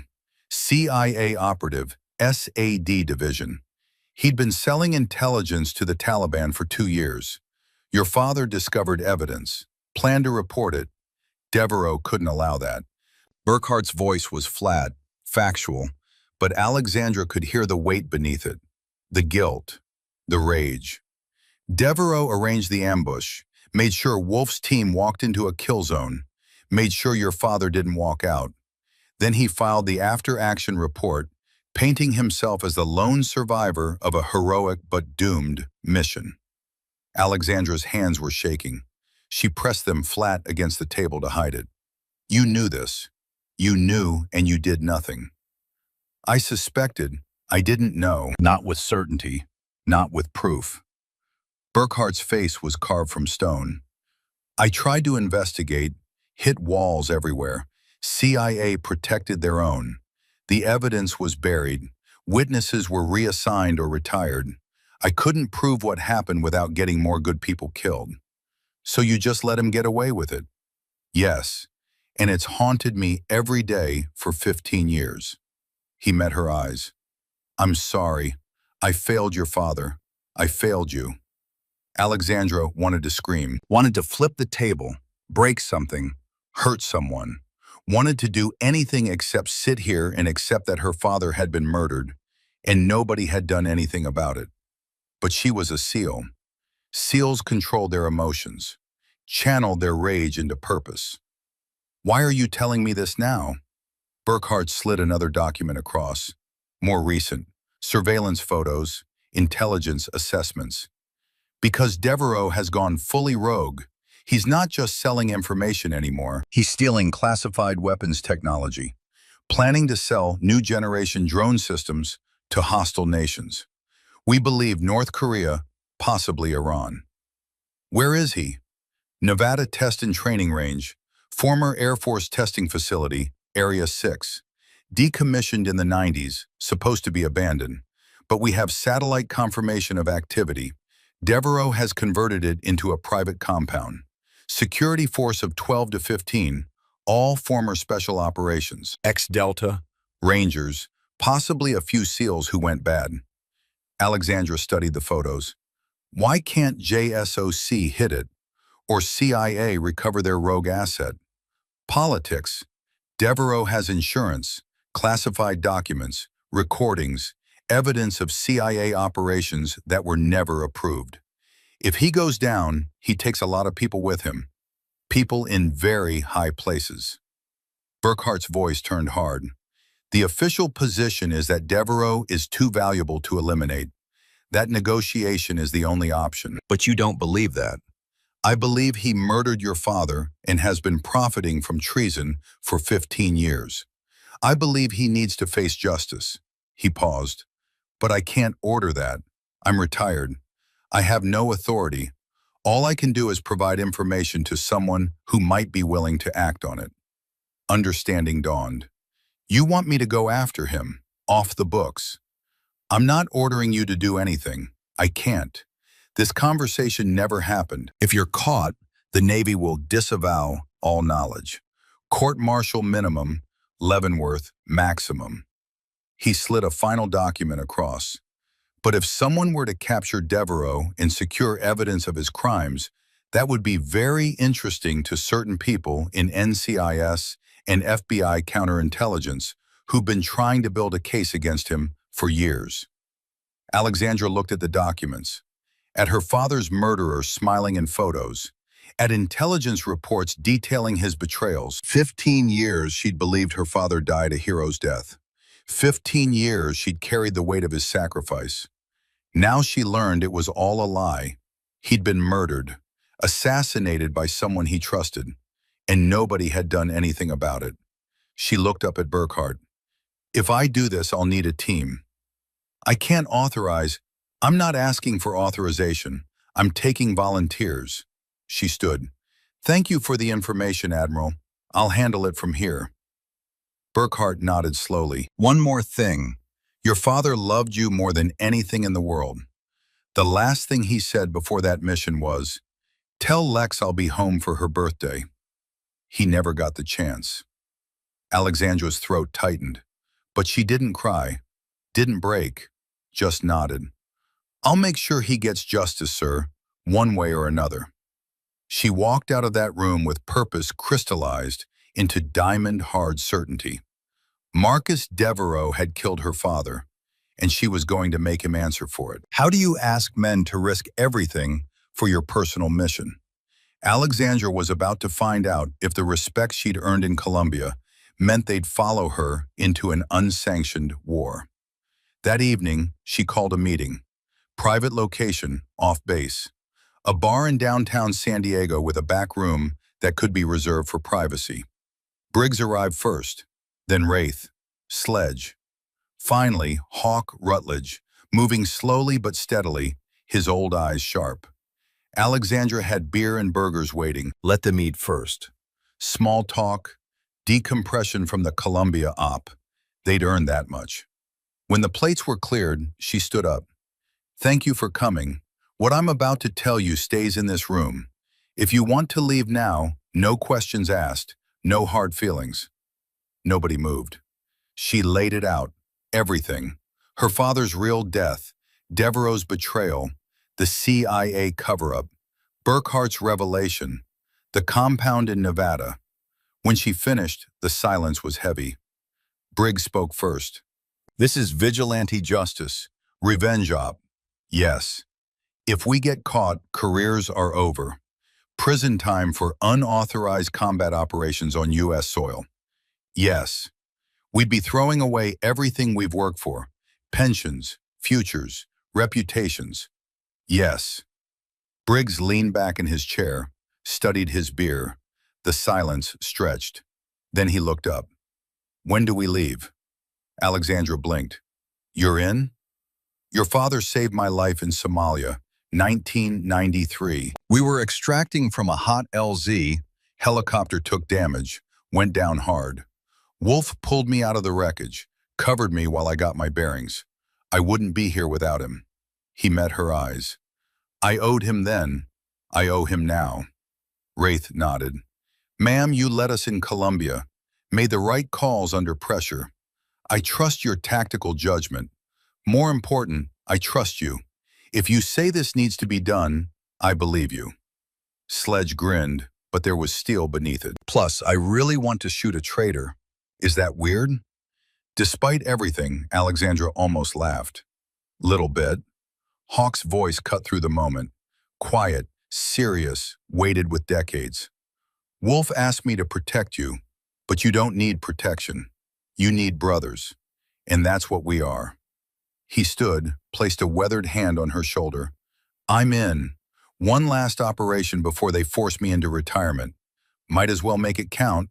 CIA operative, SAD Division. He'd been selling intelligence to the Taliban for 2 years. Your father discovered evidence, planned to report it. Devereaux couldn't allow that. Burkhart's voice was flat, factual, but Alexandra could hear the weight beneath it, the guilt, the rage. "Devereaux arranged the ambush, made sure Wolf's team walked into a kill zone, made sure your father didn't walk out. Then he filed the after-action report, painting himself as the lone survivor of a heroic but doomed mission." Alexandra's hands were shaking. She pressed them flat against the table to hide it. "You knew this. You knew and you did nothing." "I suspected. I didn't know." "Not with certainty. Not with proof." Burkhart's face was carved from stone. "I tried to investigate, hit walls everywhere. CIA protected their own. The evidence was buried. Witnesses were reassigned or retired. I couldn't prove what happened without getting more good people killed." "So you just let him get away with it?" "Yes, and it's haunted me every day for 15 years. He met her eyes. "I'm sorry. I failed your father. I failed you." Alexandra wanted to scream, wanted to flip the table, break something, hurt someone, wanted to do anything except sit here and accept that her father had been murdered, and nobody had done anything about it. But she was a SEAL. SEALs controlled their emotions, channeled their rage into purpose. "Why are you telling me this now?" Burkhart slid another document across. More recent, surveillance photos, intelligence assessments. "Because Devereaux has gone fully rogue. He's not just selling information anymore. He's stealing classified weapons technology, planning to sell new generation drone systems to hostile nations. We believe North Korea, possibly Iran." "Where is he?" "Nevada Test and Training Range, former Air Force testing facility, Area 6. Decommissioned in the 90s, supposed to be abandoned. but we have satellite confirmation of activity. Devereaux has converted it into a private compound. Security force of 12 to 15, all former special operations, ex-Delta, Rangers, possibly a few SEALs who went bad. Alexandra studied the photos. Why can't JSOC hit it, or CIA recover their rogue asset? Politics. Devereaux has insurance, classified documents, recordings, evidence of CIA operations that were never approved. If he goes down, he takes a lot of people with him, people in very high places. Burkhart's voice turned hard. The official position is that Devereaux is too valuable to eliminate. That negotiation is the only option. But you don't believe that. I believe he murdered your father and has been profiting from treason for 15 years. I believe he needs to face justice. He paused. But I can't order that. I'm retired. I have no authority. All I can do is provide information to someone who might be willing to act on it. Understanding dawned. You want me to go after him, off the books. I'm not ordering you to do anything. I can't. This conversation never happened. If you're caught, the Navy will disavow all knowledge. Court-martial minimum, Leavenworth maximum. He slid a final document across. But if someone were to capture Devereaux and secure evidence of his crimes, that would be very interesting to certain people in NCIS and FBI counterintelligence who've been trying to build a case against him for years. Alexandra looked at the documents, at her father's murderer smiling in photos, at intelligence reports detailing his betrayals. 15 years she'd believed her father died a hero's death. 15 years she'd carried the weight of his sacrifice. Now she learned it was all a lie. He'd been murdered, assassinated by someone he trusted, and nobody had done anything about it. She looked up at Burkhart. If I do this, I'll need a team. I can't authorize. I'm not asking for authorization. I'm taking volunteers. She stood. Thank you for the information, Admiral. I'll handle it from here. Burkhart nodded slowly. One more thing. Your father loved you more than anything in the world. The last thing he said before that mission was, "Tell Lex I'll be home for her birthday." He never got the chance. Alexandra's throat tightened, but she didn't cry, didn't break, just nodded. I'll make sure he gets justice, sir, one way or another. She walked out of that room with purpose crystallized into diamond-hard certainty. Marcus Devereaux had killed her father, and she was going to make him answer for it. How do you ask men to risk everything for your personal mission? Alexandra was about to find out if the respect she'd earned in Colombia meant they'd follow her into an unsanctioned war. That evening, she called a meeting. Private location, off base. A bar in downtown San Diego with a back room that could be reserved for privacy. Briggs arrived first, then Wraith, Sledge. Finally, Hawk Rutledge, moving slowly but steadily, his old eyes sharp. Alexandra had beer and burgers waiting. Let them eat first. Small talk, decompression from the Columbia op. They'd earned that much. When the plates were cleared, she stood up. Thank you for coming. What I'm about to tell you stays in this room. If you want to leave now, no questions asked, no hard feelings. Nobody moved. She laid it out, everything. Her father's real death, Devereaux's betrayal, the CIA cover-up, Burkhart's revelation, the compound in Nevada. When she finished, the silence was heavy. Briggs spoke first. This is vigilante justice, revenge op. Yes. If we get caught, careers are over. Prison time for unauthorized combat operations on U.S. soil. Yes. We'd be throwing away everything we've worked for. Pensions, futures, reputations. Yes. Briggs leaned back in his chair, studied his beer. The silence stretched. Then he looked up. When do we leave? Alexandra blinked. You're in? Your father saved my life in Somalia, 1993. We were extracting from a hot LZ. Helicopter took damage, went down hard. Wolf pulled me out of the wreckage, covered me while I got my bearings. I wouldn't be here without him. He met her eyes. I owed him then. I owe him now. Wraith nodded. Ma'am, you led us in Colombia. Made the right calls under pressure. I trust your tactical judgment. More important, I trust you. If you say this needs to be done, I believe you. Sledge grinned, but there was steel beneath it. Plus, I really want to shoot a traitor. Is that weird? Despite everything, Alexandra almost laughed. Little bit. Hawk's voice cut through the moment. Quiet, serious, weighted with decades. Wolf asked me to protect you, but you don't need protection. You need brothers. And that's what we are. He stood, placed a weathered hand on her shoulder. I'm in. One last operation before they force me into retirement. Might as well make it count.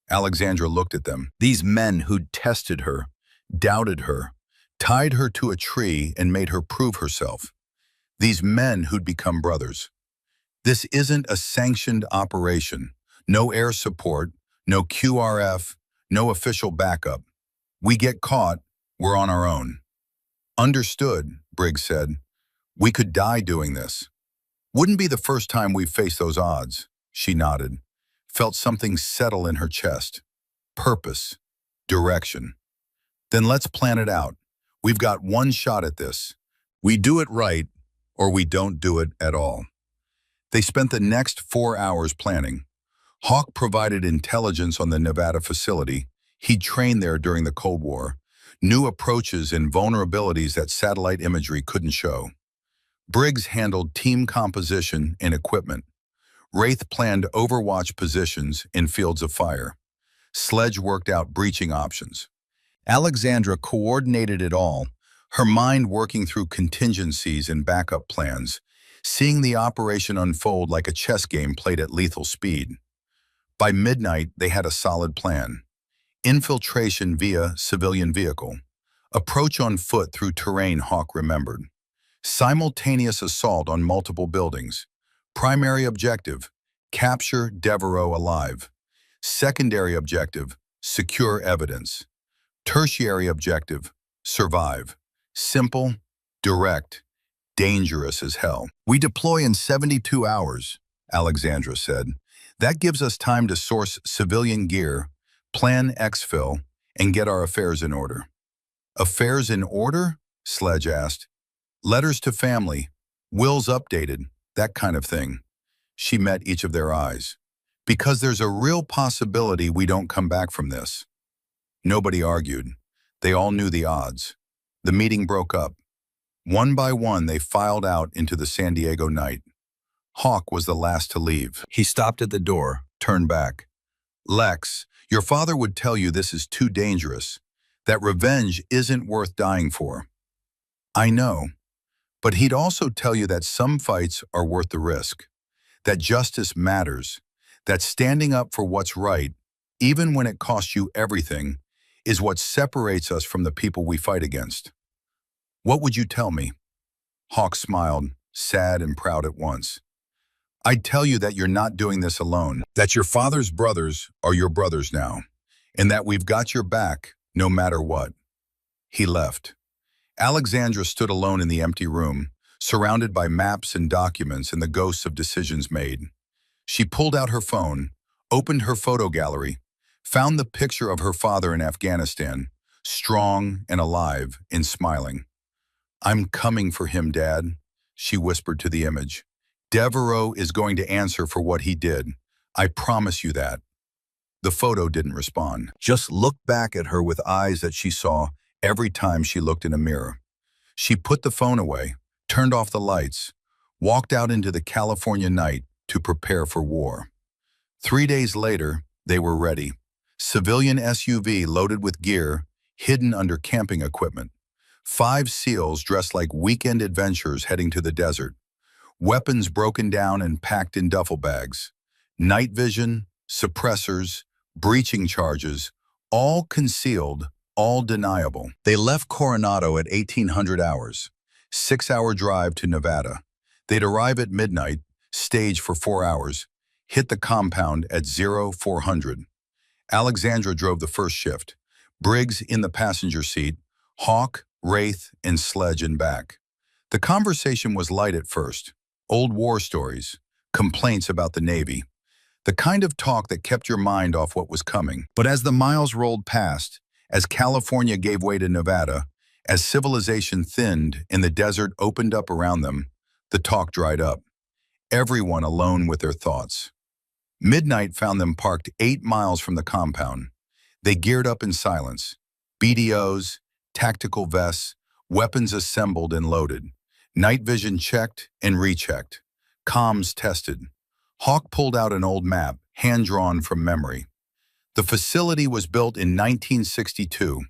Alexandra looked at them. These men who'd tested her, doubted her, tied her to a tree and made her prove herself. These men who'd become brothers. This isn't a sanctioned operation. No air support, no QRF, no official backup. We get caught, we're on our own. Understood, Briggs said. We could die doing this. Wouldn't be the first time we've faced those odds. She nodded, felt something settle in her chest. Purpose, direction. Then let's plan it out. We've got one shot at this. We do it right, or we don't do it at all. They spent the next 4 hours planning. Hawk provided intelligence on the Nevada facility. He'd trained there during the Cold War. New approaches and vulnerabilities that satellite imagery couldn't show. Briggs handled team composition and equipment. Wraith planned overwatch positions in fields of fire. Sledge worked out breaching options. Alexandra coordinated it all, her mind working through contingencies and backup plans, seeing the operation unfold like a chess game played at lethal speed. By midnight, they had a solid plan. Infiltration via civilian vehicle. Approach on foot through terrain Hawk remembered. Simultaneous assault on multiple buildings. Primary objective, capture Devereaux alive. Secondary objective, secure evidence. Tertiary objective, survive. Simple, direct, dangerous as hell. We deploy in 72 hours, Alexandra said. That gives us time to source civilian gear, plan exfil, and get our affairs in order. Affairs in order? Sledge asked. Letters to family, wills updated, that kind of thing. She met each of their eyes. Because there's a real possibility we don't come back from this. Nobody argued. They all knew the odds. The meeting broke up. One by one, they filed out into the San Diego night. Hawk was the last to leave. He stopped at the door, turned back. Lex, your father would tell you this is too dangerous, that revenge isn't worth dying for. I know, but he'd also tell you that some fights are worth the risk, that justice matters, that standing up for what's right, even when it costs you everything, is what separates us from the people we fight against. What would you tell me? Hawk smiled, sad and proud at once. I'd tell you that you're not doing this alone, that your father's brothers are your brothers now, and that we've got your back no matter what. He left. Alexandra stood alone in the empty room, surrounded by maps and documents and the ghosts of decisions made. She pulled out her phone, opened her photo gallery, found the picture of her father in Afghanistan, strong and alive and smiling. I'm coming for him, Dad, she whispered to the image. Devereaux is going to answer for what he did. I promise you that. The photo didn't respond, just looked back at her with eyes that she saw every time she looked in a mirror. She put the phone away, turned off the lights, walked out into the California night to prepare for war. 3 days later, they were ready. Civilian SUV loaded with gear, hidden under camping equipment. 5 SEALs dressed like weekend adventurers heading to the desert. Weapons broken down and packed in duffel bags. Night vision, suppressors, breaching charges, all concealed, all deniable. They left Coronado at 1800 hours, 6-hour drive to Nevada. They'd arrive at midnight, stage for 4 hours, hit the compound at 0400. Alexandra drove the first shift. Briggs in the passenger seat, Hawk, Wraith, and Sledge and back. The conversation was light at first. Old war stories, complaints about the Navy, the kind of talk that kept your mind off what was coming. But as the miles rolled past, as California gave way to Nevada, as civilization thinned and the desert opened up around them, the talk dried up. Everyone alone with their thoughts. Midnight found them parked 8 miles from the compound. They geared up in silence. BDOs, tactical vests, weapons assembled and loaded. Night vision checked and rechecked. Comms tested. Hawk pulled out an old map, hand-drawn from memory. The facility was built in 1962.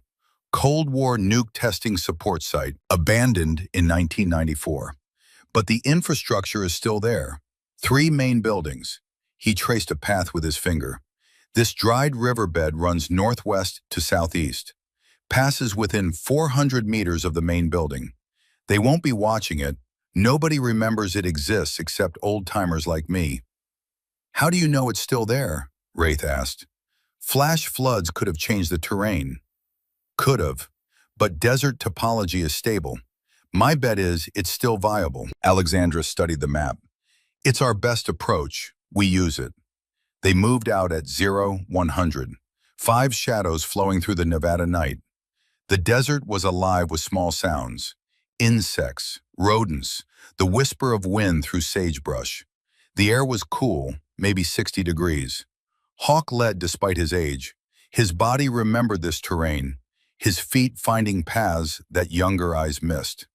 Cold War nuke testing support site, abandoned in 1994. But the infrastructure is still there. 3 main buildings. He traced a path with his finger. This dried riverbed runs northwest to southeast, passes within 400 meters of the main building. They won't be watching it. Nobody remembers it exists except old-timers like me. How do you know it's still there? Wraith asked. Flash floods could have changed the terrain. Could have, but desert topology is stable. My bet is it's still viable. Alexandra studied the map. It's our best approach. We use it. They moved out at 0-100, 5 shadows flowing through the Nevada night. The desert was alive with small sounds. Insects, rodents, the whisper of wind through sagebrush. The air was cool, maybe 60 degrees. Hawk led despite his age. His body remembered this terrain, his feet finding paths that younger eyes missed.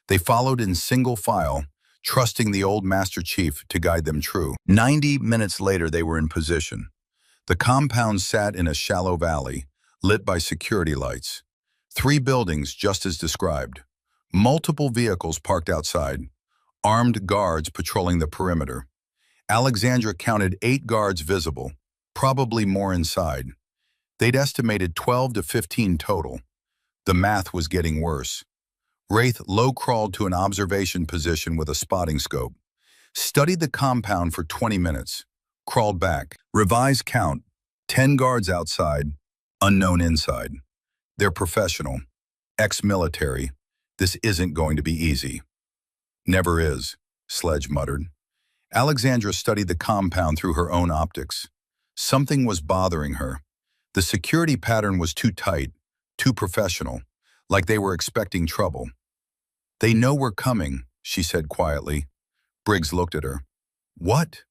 They followed in single file, trusting the old Master Chief to guide them true. 90 minutes later, they were in position. The compound sat in a shallow valley, lit by security lights. 3 buildings just as described. Multiple vehicles parked outside. Armed guards patrolling the perimeter. Alexandra counted 8 guards visible, probably more inside. They'd estimated 12 to 15 total. The math was getting worse. Wraith low-crawled to an observation position with a spotting scope. Studied the compound for 20 minutes. Crawled back. Revised count. 10 guards outside, unknown inside. They're professional. Ex-military. This isn't going to be easy. Never is, Sledge muttered. Alexandra studied the compound through her own optics. Something was bothering her. The security pattern was too tight, too professional, like they were expecting trouble. They know we're coming, she said quietly. Briggs looked at her. What?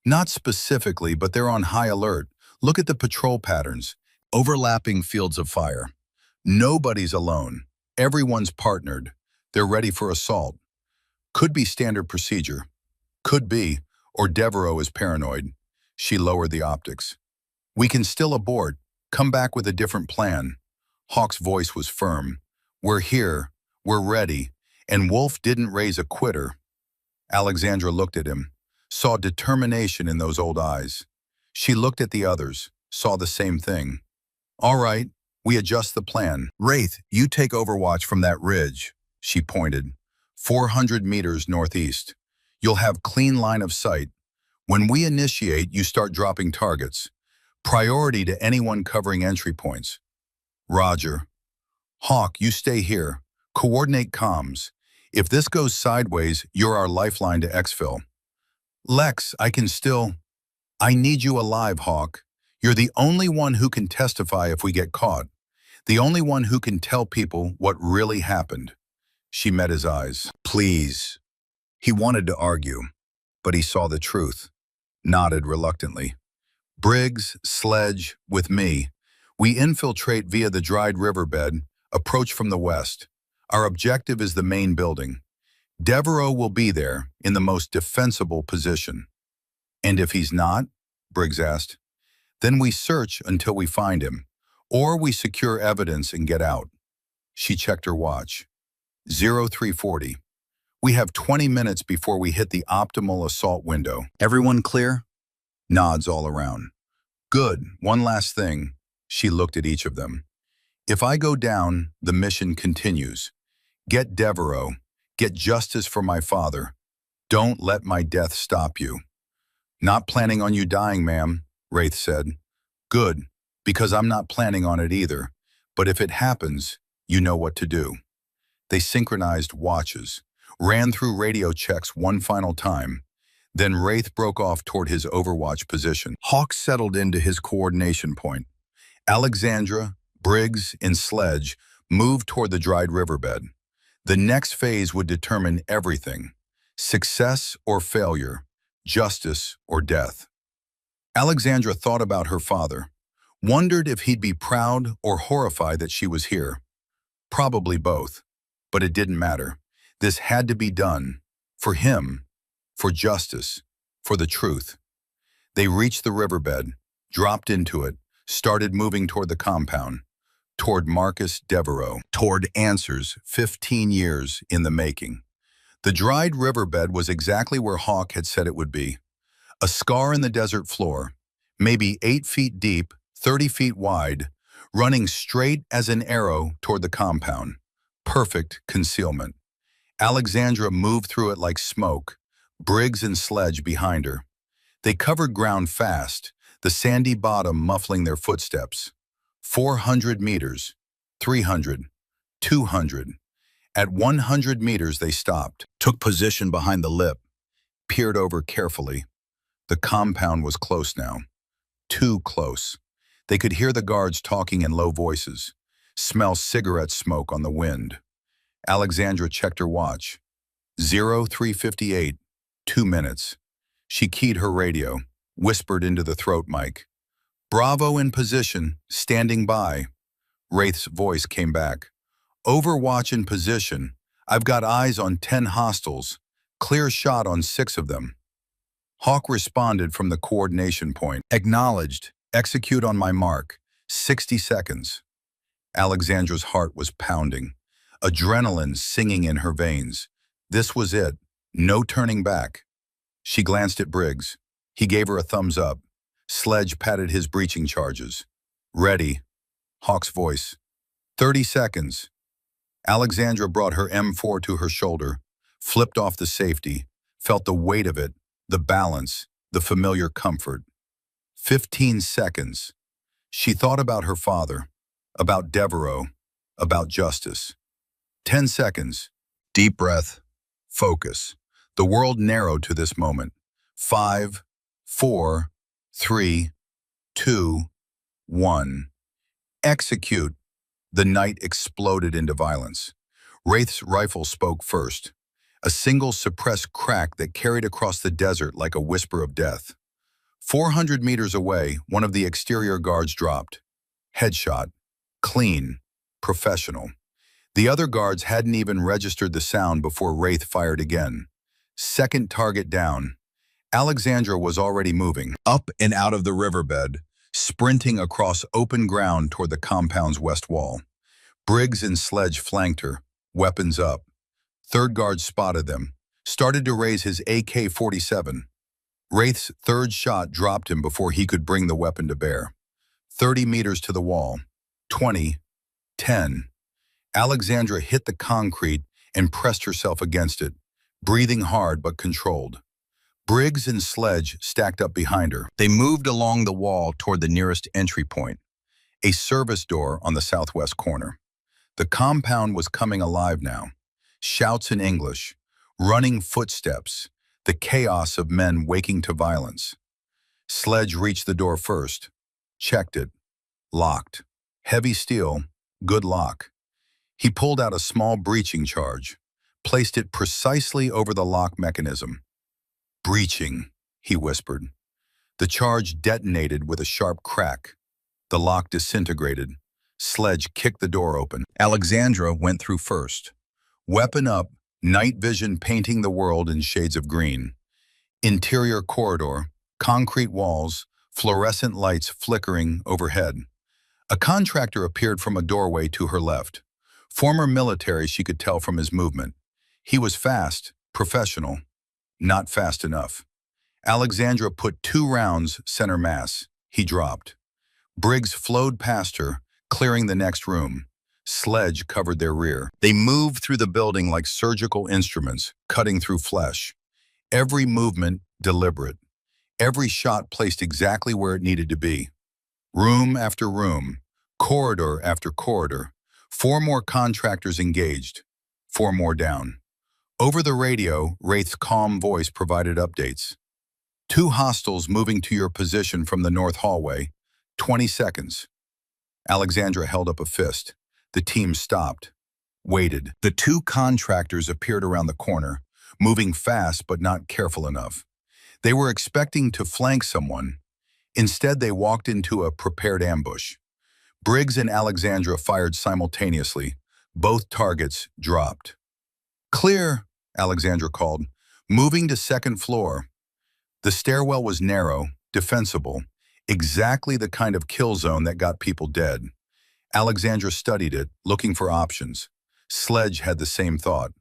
Not specifically, but they're on high alert. Look at the patrol patterns. Overlapping fields of fire. Nobody's alone. Everyone's partnered. They're ready for assault. Could be standard procedure. Could be, or Devereaux is paranoid. She lowered the optics. We can still abort. Come back with a different plan. Hawk's voice was firm. We're here. We're ready. And Wolf didn't raise a quitter. Alexandra looked at him, saw determination in those old eyes. She looked at the others, saw the same thing. All right, we adjust the plan. Wraith, you take overwatch from that ridge, she pointed. 400 meters northeast. You'll have clean line of sight. When we initiate, you start dropping targets. Priority to anyone covering entry points. Roger. Hawk, you stay here. Coordinate comms. If this goes sideways, you're our lifeline to exfil. Lex, I need you alive, Hawk. You're the only one who can testify if we get caught. The only one who can tell people what really happened. She met his eyes. Please. He wanted to argue, but he saw the truth. Nodded reluctantly. Briggs, Sledge, with me. We infiltrate via the dried riverbed, approach from the west. Our objective is the main building. Devereaux will be there, in the most defensible position. And if he's not, Briggs asked, then we search until we find him, or we secure evidence and get out. She checked her watch. 0340. We have 20 minutes before we hit the optimal assault window. Everyone clear? Nods all around. Good. One last thing. She looked at each of them. If I go down, the mission continues. Get Devereaux. Get justice for my father. Don't let my death stop you. Not planning on you dying, ma'am, Wraith said. Good, because I'm not planning on it either. But if it happens, You know what to do. They synchronized watches, ran through radio checks one final time. Then Wraith broke off toward his overwatch position. Hawk settled into his coordination point. Alexandra, Briggs, and Sledge moved toward the dried riverbed. The next phase would determine everything: success or failure, justice or death. Alexandra thought about her father, wondered if he'd be proud or horrified that she was here. Probably both, but it didn't matter. This had to be done. For him, for justice, for the truth. They reached the riverbed, dropped into it, started moving toward the compound, toward Marcus Devereaux, toward answers 15 years in the making. The dried riverbed was exactly where Hawk had said it would be. A scar in the desert floor, maybe 8 feet deep, 30 feet wide, running straight as an arrow toward the compound. Perfect concealment. Alexandra moved through it like smoke, Briggs and Sledge behind her. They covered ground fast, the sandy bottom muffling their footsteps. 400 meters, 300, 200. At 100 meters they stopped, took position behind the lip, peered over carefully. The compound was close now. Too close. They could hear the guards talking in low voices, smell cigarette smoke on the wind. Alexandra checked her watch. 0358, 2 minutes. She keyed her radio, whispered into the throat mic. Bravo in position, standing by. Wraith's voice came back. Overwatch in position. I've got eyes on 10 hostiles. Clear shot on 6 of them. Hawk responded from the coordination point. Acknowledged. Execute on my mark. 60 seconds. Alexandra's heart was pounding. Adrenaline singing in her veins. This was it. No turning back. She glanced at Briggs. He gave her a thumbs up. Sledge patted his breaching charges. Ready. Hawk's voice. 30 seconds. Alexandra brought her M4 to her shoulder, flipped off the safety, felt the weight of it, the balance, the familiar comfort. 15 seconds. She thought about her father, about Devereaux, about justice. 10 seconds. Deep breath. Focus. The world narrowed to this moment. 5, 4, 3, 2, 1. Execute. The night exploded into violence. Wraith's rifle spoke first. A single suppressed crack that carried across the desert like a whisper of death. 400 meters away, one of the exterior guards dropped. Headshot. Clean. Professional. The other guards hadn't even registered the sound before Wraith fired again. Second target down. Alexandra was already moving, up and out of the riverbed, sprinting across open ground toward the compound's west wall. Briggs and Sledge flanked her, weapons up. Third guard spotted them, started to raise his AK-47. Wraith's third shot dropped him before he could bring the weapon to bear. 30 meters to the wall. 20. 10. Alexandra hit the concrete and pressed herself against it, breathing hard but controlled. Briggs and Sledge stacked up behind her. They moved along the wall toward the nearest entry point, a service door on the southwest corner. The compound was coming alive now. Shouts in English, running footsteps, the chaos of men waking to violence. Sledge reached the door first, checked it, locked. Heavy steel, good lock. He pulled out a small breaching charge, placed it precisely over the lock mechanism. Breaching, he whispered. The charge detonated with a sharp crack. The lock disintegrated. Sledge kicked the door open. Alexandra went through first. Weapon up, night vision painting the world in shades of green. Interior corridor, concrete walls, fluorescent lights flickering overhead. A contractor appeared from a doorway to her left. Former military, she could tell from his movement. He was fast, professional. Not fast enough. Alexandra put 2 rounds center mass. He dropped. Briggs flowed past her, clearing the next room. Sledge covered their rear. They moved through the building like surgical instruments, cutting through flesh. Every movement deliberate. Every shot placed exactly where it needed to be. Room after room, corridor after corridor, 4 more contractors engaged. 4 more down. Over the radio, Wraith's calm voice provided updates. 2 hostiles moving to your position from the north hallway. 20 seconds. Alexandra held up a fist. The team stopped. Waited. The 2 contractors appeared around the corner, moving fast but not careful enough. They were expecting to flank someone. Instead, they walked into a prepared ambush. Briggs and Alexandra fired simultaneously. Both targets dropped. Clear, Alexandra called, moving to second floor. The stairwell was narrow, defensible, exactly the kind of kill zone that got people dead. Alexandra studied it, looking for options. Sledge had the same thought.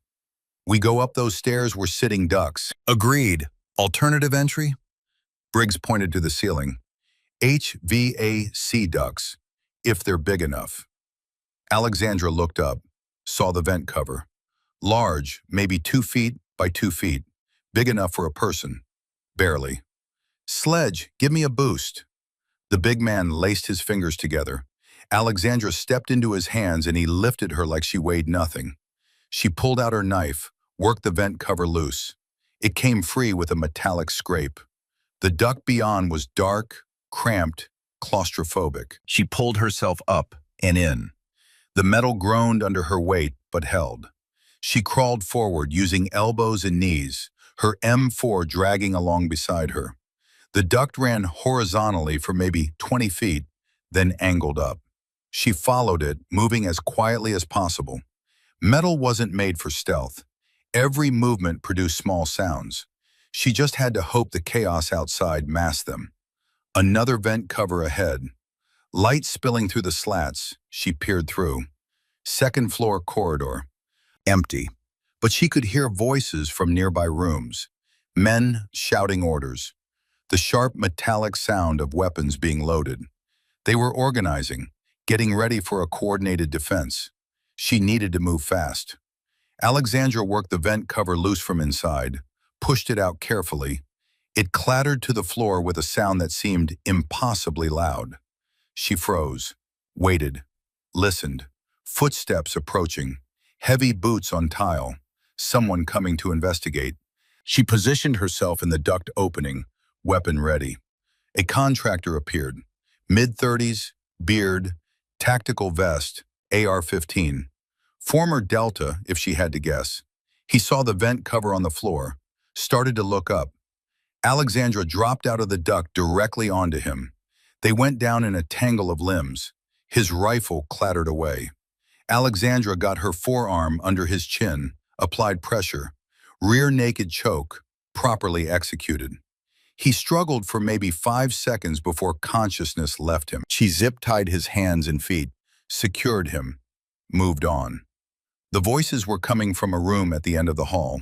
We go up those stairs, we're sitting ducks. Agreed. Alternative entry? Briggs pointed to the ceiling. HVAC ducts, if they're big enough. Alexandra looked up, saw the vent cover. Large, maybe 2 feet by 2 feet. Big enough for a person. Barely. Sledge, give me a boost. The big man laced his fingers together. Alexandra stepped into his hands and he lifted her like she weighed nothing. She pulled out her knife, worked the vent cover loose. It came free with a metallic scrape. The duct beyond was dark, cramped, claustrophobic. She pulled herself up and in. The metal groaned under her weight, but held. She crawled forward, using elbows and knees, her M4 dragging along beside her. The duct ran horizontally for maybe 20 feet, then angled up. She followed it, moving as quietly as possible. Metal wasn't made for stealth. Every movement produced small sounds. She just had to hope the chaos outside masked them. Another vent cover ahead. Light spilling through the slats, she peered through. Second floor corridor. Empty. But she could hear voices from nearby rooms. Men shouting orders. The sharp metallic sound of weapons being loaded. They were organizing, getting ready for a coordinated defense. She needed to move fast. Alexandra worked the vent cover loose from inside, pushed it out carefully. It clattered to the floor with a sound that seemed impossibly loud. She froze, waited, listened. Footsteps approaching, heavy boots on tile, someone coming to investigate. She positioned herself in the duct opening, weapon ready. A contractor appeared, mid-30s, beard, tactical vest, AR-15. Former Delta, if she had to guess. He saw the vent cover on the floor, started to look up. Alexandra dropped out of the duct directly onto him. They went down in a tangle of limbs. His rifle clattered away. Alexandra got her forearm under his chin, applied pressure. Rear naked choke, properly executed. He struggled for maybe 5 seconds before consciousness left him. She zip-tied his hands and feet, secured him, moved on. The voices were coming from a room at the end of the hall.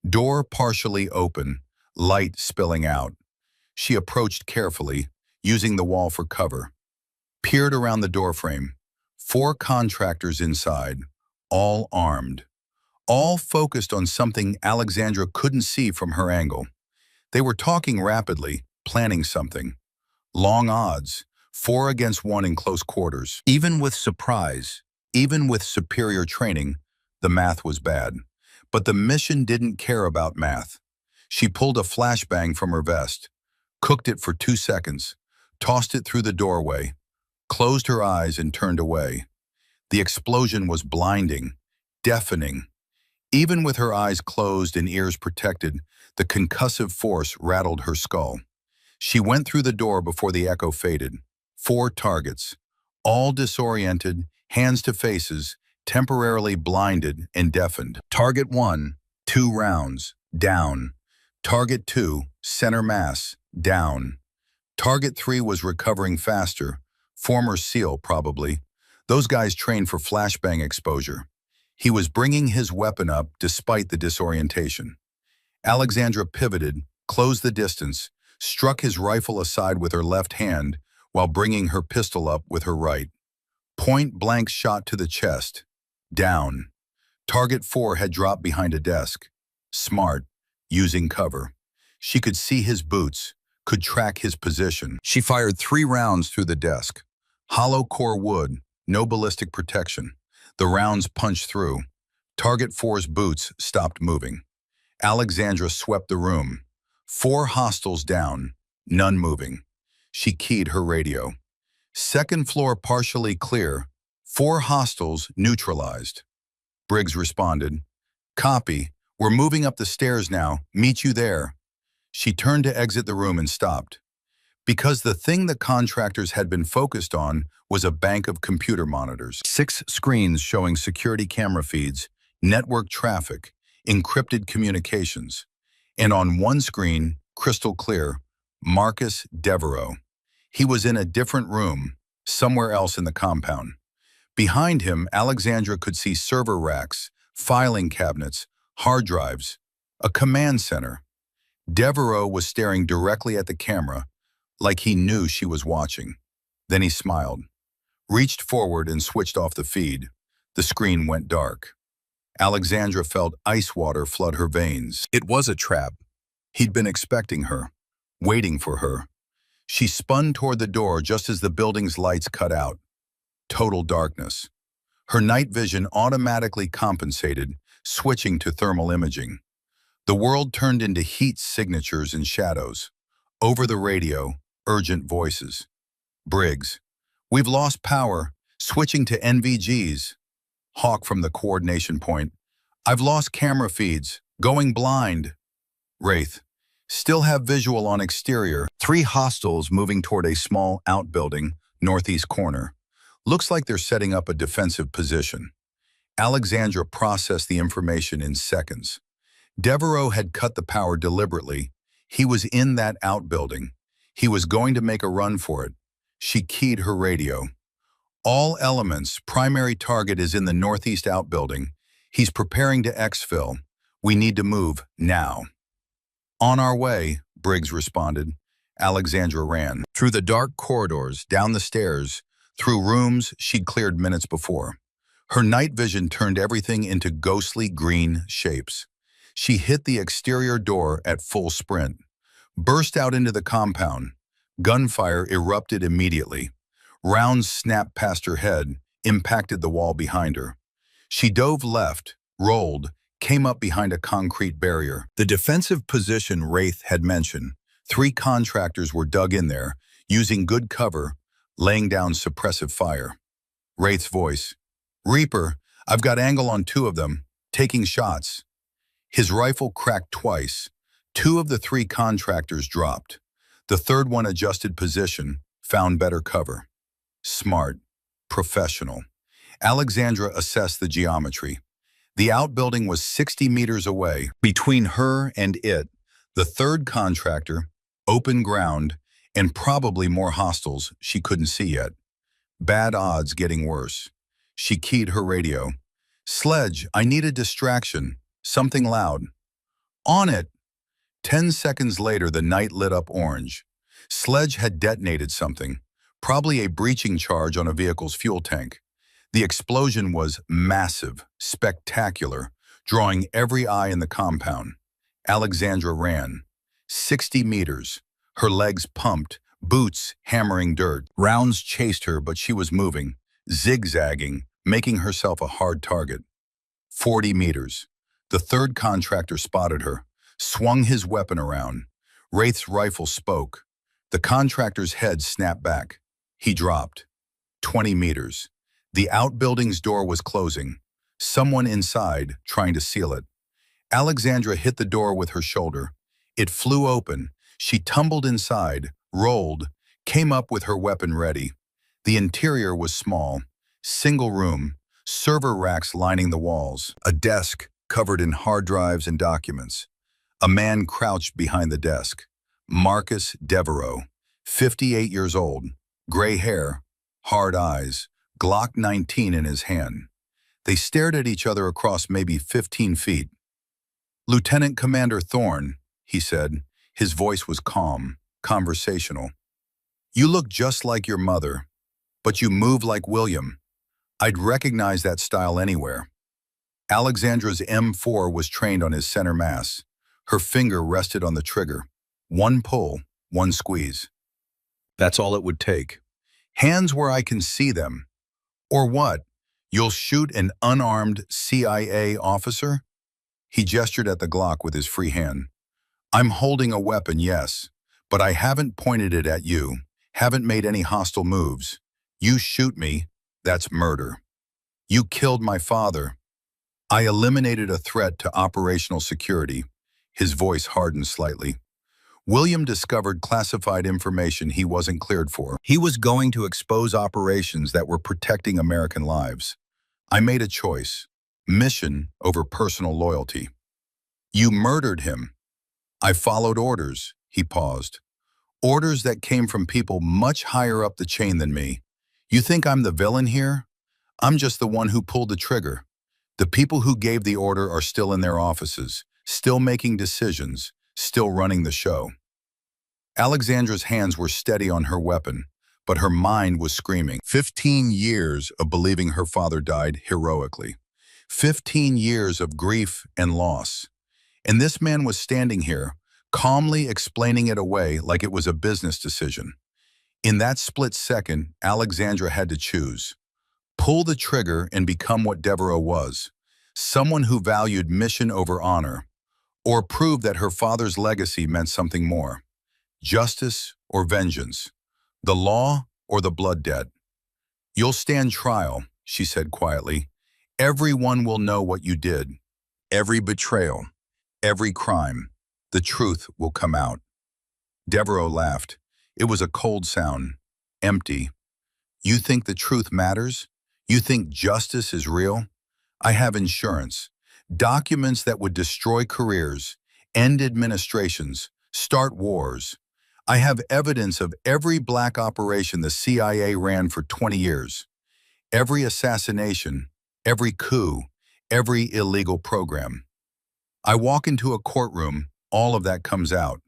Door partially open, light spilling out. She approached carefully, using the wall for cover. Peered around the doorframe. 4 contractors inside, all armed. All focused on something Alexandra couldn't see from her angle. They were talking rapidly, planning something. Long odds, 4 against 1 in close quarters. Even with surprise, even with superior training, the math was bad. But the mission didn't care about math. She pulled a flashbang from her vest, cooked it for 2 seconds, tossed it through the doorway, closed her eyes and turned away. The explosion was blinding, deafening. Even with her eyes closed and ears protected, the concussive force rattled her skull. She went through the door before the echo faded. 4 targets, all disoriented, hands to faces, temporarily blinded and deafened. Target 1, 2 rounds, down. Target 2, center mass, down. Target 3 was recovering faster. Former SEAL, probably. Those guys trained for flashbang exposure. He was bringing his weapon up despite the disorientation. Alexandra pivoted, closed the distance, struck his rifle aside with her left hand while bringing her pistol up with her right. Point-blank shot to the chest. Down. Target 4 had dropped behind a desk. Smart, using cover. She could see his boots, could track his position. She fired 3 rounds through the desk. Hollow core wood, no ballistic protection. The rounds punched through. Target 4's boots stopped moving. Alexandra swept the room. 4 hostiles down, none moving. She keyed her radio. Second floor partially clear. 4 hostiles neutralized. Briggs responded. Copy. We're moving up the stairs now. Meet you there. She turned to exit the room and stopped. Because the thing the contractors had been focused on was a bank of computer monitors. 6 screens showing security camera feeds, network traffic, encrypted communications. And on one screen, crystal clear, Marcus Devereaux. He was in a different room, somewhere else in the compound. Behind him, Alexandra could see server racks, filing cabinets, hard drives, a command center. Devereaux was staring directly at the camera, like he knew she was watching. Then he smiled, reached forward and switched off the feed. The screen went dark. Alexandra felt ice water flood her veins. It was a trap. He'd been expecting her, waiting for her. She spun toward the door just as the building's lights cut out. Total darkness. Her night vision automatically compensated, switching to thermal imaging. The world turned into heat signatures and shadows. Over the radio, urgent voices. Briggs. We've lost power. Switching to NVGs. Hawk from the coordination point. I've lost camera feeds. Going blind. Wraith. Still have visual on exterior. 3 hostiles moving toward a small outbuilding, northeast corner. Looks like they're setting up a defensive position. Alexandra processed the information in seconds. Devereaux had cut the power deliberately. He was in that outbuilding. He was going to make a run for it. She keyed her radio. All elements, primary target is in the northeast outbuilding. He's preparing to exfil. We need to move now. On our way, Briggs responded. Alexandra ran. Through the dark corridors, down the stairs, through rooms she'd cleared minutes before. Her night vision turned everything into ghostly green shapes. She hit the exterior door at full sprint, burst out into the compound. Gunfire erupted immediately. Rounds snapped past her head, impacted the wall behind her. She dove left, rolled, came up behind a concrete barrier. The defensive position Wraith had mentioned. 3 contractors were dug in there, using good cover, laying down suppressive fire. Wraith's voice. Reaper, I've got angle on 2 of them, taking shots. His rifle cracked twice. 2 of the 3 contractors dropped. The 3rd one adjusted position, found better cover. Smart. Professional. Alexandra assessed the geometry. The outbuilding was 60 meters away. Between her and it, the 3rd contractor, open ground, and probably more hostiles she couldn't see yet. Bad odds getting worse. She keyed her radio. Sledge, I need a distraction. Something loud. On it. 10 seconds later, the night lit up orange. Sledge had detonated something, probably a breaching charge on a vehicle's fuel tank. The explosion was massive, spectacular, drawing every eye in the compound. Alexandra ran. 60 meters. Her legs pumped, boots hammering dirt. Rounds chased her, but she was moving, zigzagging, making herself a hard target. 40 meters. The 3rd contractor spotted her, swung his weapon around. Wraith's rifle spoke. The contractor's head snapped back. He dropped. 20 meters. The outbuilding's door was closing. Someone inside trying to seal it. Alexandra hit the door with her shoulder. It flew open. She tumbled inside, rolled, came up with her weapon ready. The interior was small. Single room. Server racks lining the walls. A desk covered in hard drives and documents. A man crouched behind the desk. Marcus Devereaux, 58 years old, gray hair, hard eyes, Glock 19 in his hand. They stared at each other across maybe 15 feet. Lieutenant Commander Thorne, he said. His voice was calm, conversational. You look just like your mother, but you move like William. I'd recognize that style anywhere. Alexandra's M4 was trained on his center mass. Her finger rested on the trigger. One pull, one squeeze. That's all it would take. Hands where I can see them. Or what? You'll shoot an unarmed CIA officer? He gestured at the Glock with his free hand. I'm holding a weapon, yes, but I haven't pointed it at you, haven't made any hostile moves. You shoot me, that's murder. You killed my father. I eliminated a threat to operational security. His voice hardened slightly. William discovered classified information he wasn't cleared for. He was going to expose operations that were protecting American lives. I made a choice. Mission over personal loyalty. You murdered him. I followed orders, he paused. Orders that came from people much higher up the chain than me. You think I'm the villain here? I'm just the one who pulled the trigger. The people who gave the order are still in their offices, still making decisions, still running the show. Alexandra's hands were steady on her weapon, but her mind was screaming. 15 years of believing her father died heroically. 15 years of grief and loss. And this man was standing here, calmly explaining it away like it was a business decision. In that split second, Alexandra had to choose. Pull the trigger and become what Devereaux was, someone who valued mission over honor, or prove that her father's legacy meant something more. Justice or vengeance, the law or the blood debt. You'll stand trial, she said quietly. Everyone will know what you did. Every betrayal, every crime, the truth will come out. Devereaux laughed. It was a cold sound, empty. You think the truth matters? You think justice is real? I have insurance. Documents that would destroy careers, end administrations, start wars. I have evidence of every black operation the CIA ran for 20 years. Every assassination, every coup, every illegal program. I walk into a courtroom, all of that comes out.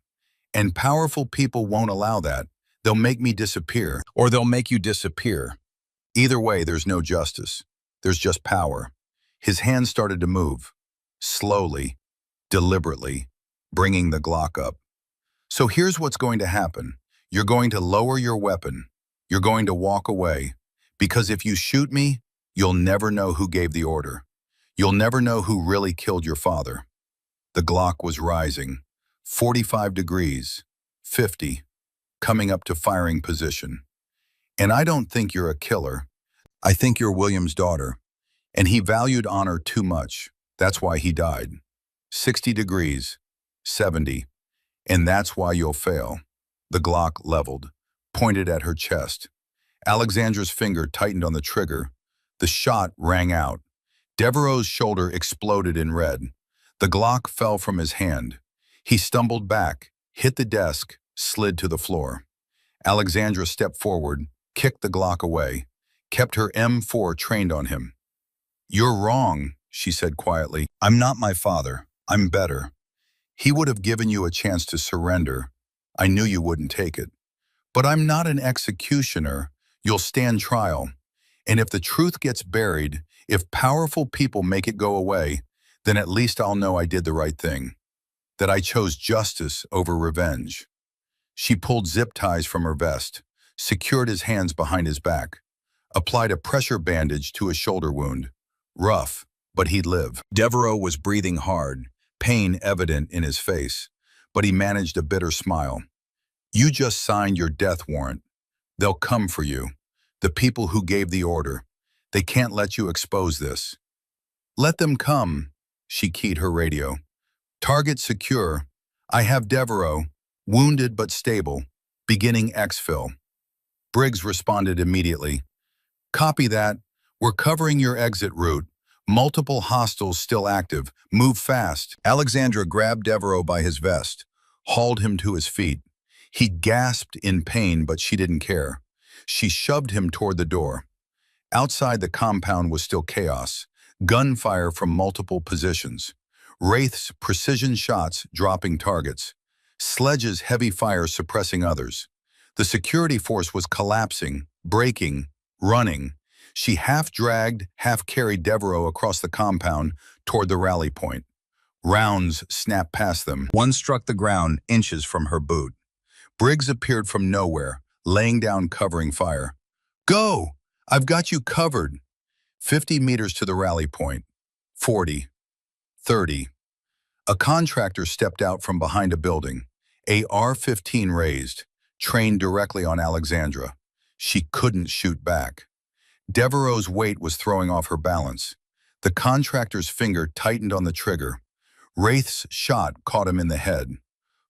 And powerful people won't allow that. They'll make me disappear, or they'll make you disappear. Either way, there's no justice. There's just power. His hands started to move, slowly, deliberately, bringing the Glock up. So here's what's going to happen. You're going to lower your weapon. You're going to walk away. Because if you shoot me, you'll never know who gave the order. You'll never know who really killed your father. The Glock was rising. 45 degrees, 50, coming up to firing position. And I don't think you're a killer. I think you're William's daughter. And he valued honor too much. That's why he died. 60 degrees, 70. And that's why you'll fail. The Glock leveled, pointed at her chest. Alexandra's finger tightened on the trigger. The shot rang out. Devereaux's shoulder exploded in red. The Glock fell from his hand. He stumbled back, hit the desk, slid to the floor. Alexandra stepped forward, kicked the Glock away, kept her M4 trained on him. You're wrong, she said quietly. I'm not my father. I'm better. He would have given you a chance to surrender. I knew you wouldn't take it. But I'm not an executioner. You'll stand trial. And if the truth gets buried, if powerful people make it go away, then at least I'll know I did the right thing. That I chose justice over revenge. She pulled zip ties from her vest, secured his hands behind his back, applied a pressure bandage to his shoulder wound. Rough, but he'd live. Devereaux was breathing hard, pain evident in his face, but he managed a bitter smile. You just signed your death warrant. They'll come for you. The people who gave the order. They can't let you expose this. Let them come, she keyed her radio. Target secure. I have Devereaux, wounded but stable, beginning exfil. Briggs responded immediately. Copy that. We're covering your exit route. Multiple hostiles still active. Move fast. Alexandra grabbed Devereaux by his vest, hauled him to his feet. He gasped in pain, but she didn't care. She shoved him toward the door. Outside the compound was still chaos. Gunfire from multiple positions. Wraiths' precision shots dropping targets. Sledges' heavy fire suppressing others. The security force was collapsing, breaking, running. She half-dragged, half-carried Devereaux across the compound toward the rally point. Rounds snapped past them. One struck the ground inches from her boot. Briggs appeared from nowhere, laying down covering fire. Go! I've got you covered. 50 meters to the rally point. 40. 30. A contractor stepped out from behind a building, AR-15 raised, trained directly on Alexandra. She couldn't shoot back. Devereaux's weight was throwing off her balance. The contractor's finger tightened on the trigger. Wraith's shot caught him in the head.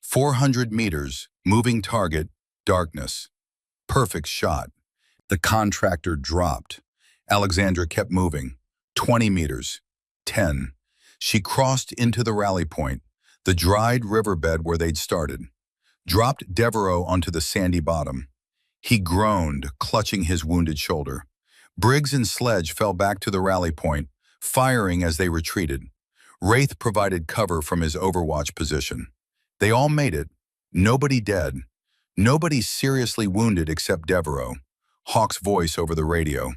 400 meters, moving target, darkness. Perfect shot. The contractor dropped. Alexandra kept moving. 20 meters. 10. She crossed into the rally point, the dried riverbed where they'd started. Dropped Devereaux onto the sandy bottom. He groaned, clutching his wounded shoulder. Briggs and Sledge fell back to the rally point, firing as they retreated. Wraith provided cover from his overwatch position. They all made it. Nobody dead. Nobody seriously wounded except Devereaux. Hawk's voice over the radio.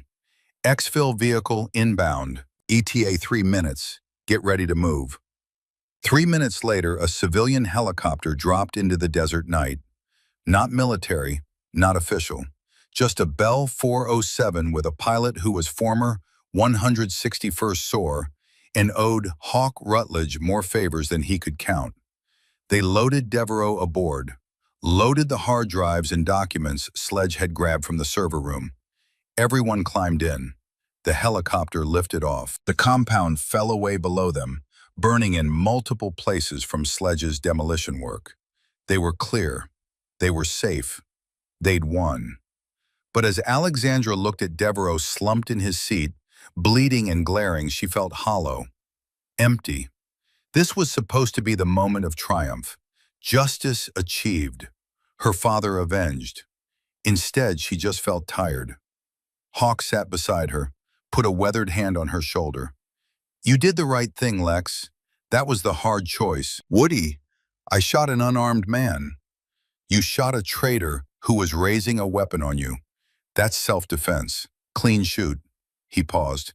Exfil vehicle inbound. ETA 3 minutes. Get ready to move. 3 minutes later, a civilian helicopter dropped into the desert night. Not military, not official. Just a Bell 407 with a pilot who was former 161st SOAR and owed Hawk Rutledge more favors than he could count. They loaded Devereaux aboard, loaded the hard drives and documents Sledge had grabbed from the server room. Everyone climbed in. The helicopter lifted off. The compound fell away below them, burning in multiple places from Sledge's demolition work. They were clear. They were safe. They'd won. But as Alexandra looked at Devereaux slumped in his seat, bleeding and glaring, she felt hollow, empty. This was supposed to be the moment of triumph. Justice achieved. Her father avenged. Instead, she just felt tired. Hawk sat beside her, put a weathered hand on her shoulder. You did the right thing, Lex. That was the hard choice. Woody, I shot an unarmed man. You shot a traitor who was raising a weapon on you. That's self-defense. Clean shoot. He paused.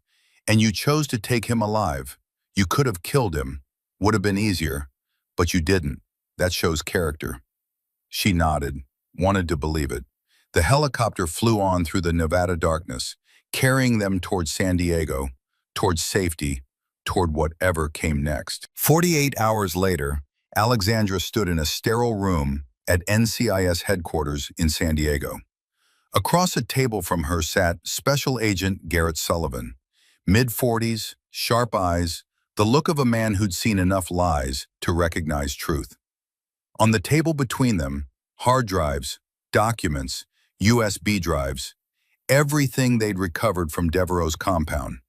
And you chose to take him alive. You could have killed him. Would have been easier. But you didn't. That shows character. She nodded, wanted to believe it. The helicopter flew on through the Nevada darkness, carrying them toward San Diego, toward safety, toward whatever came next. 48 hours later, Alexandra stood in a sterile room at NCIS headquarters in San Diego. Across a table from her sat Special Agent Garrett Sullivan, mid-40s, sharp eyes, the look of a man who'd seen enough lies to recognize truth. On the table between them, hard drives, documents, USB drives, everything they'd recovered from Devereaux's compound,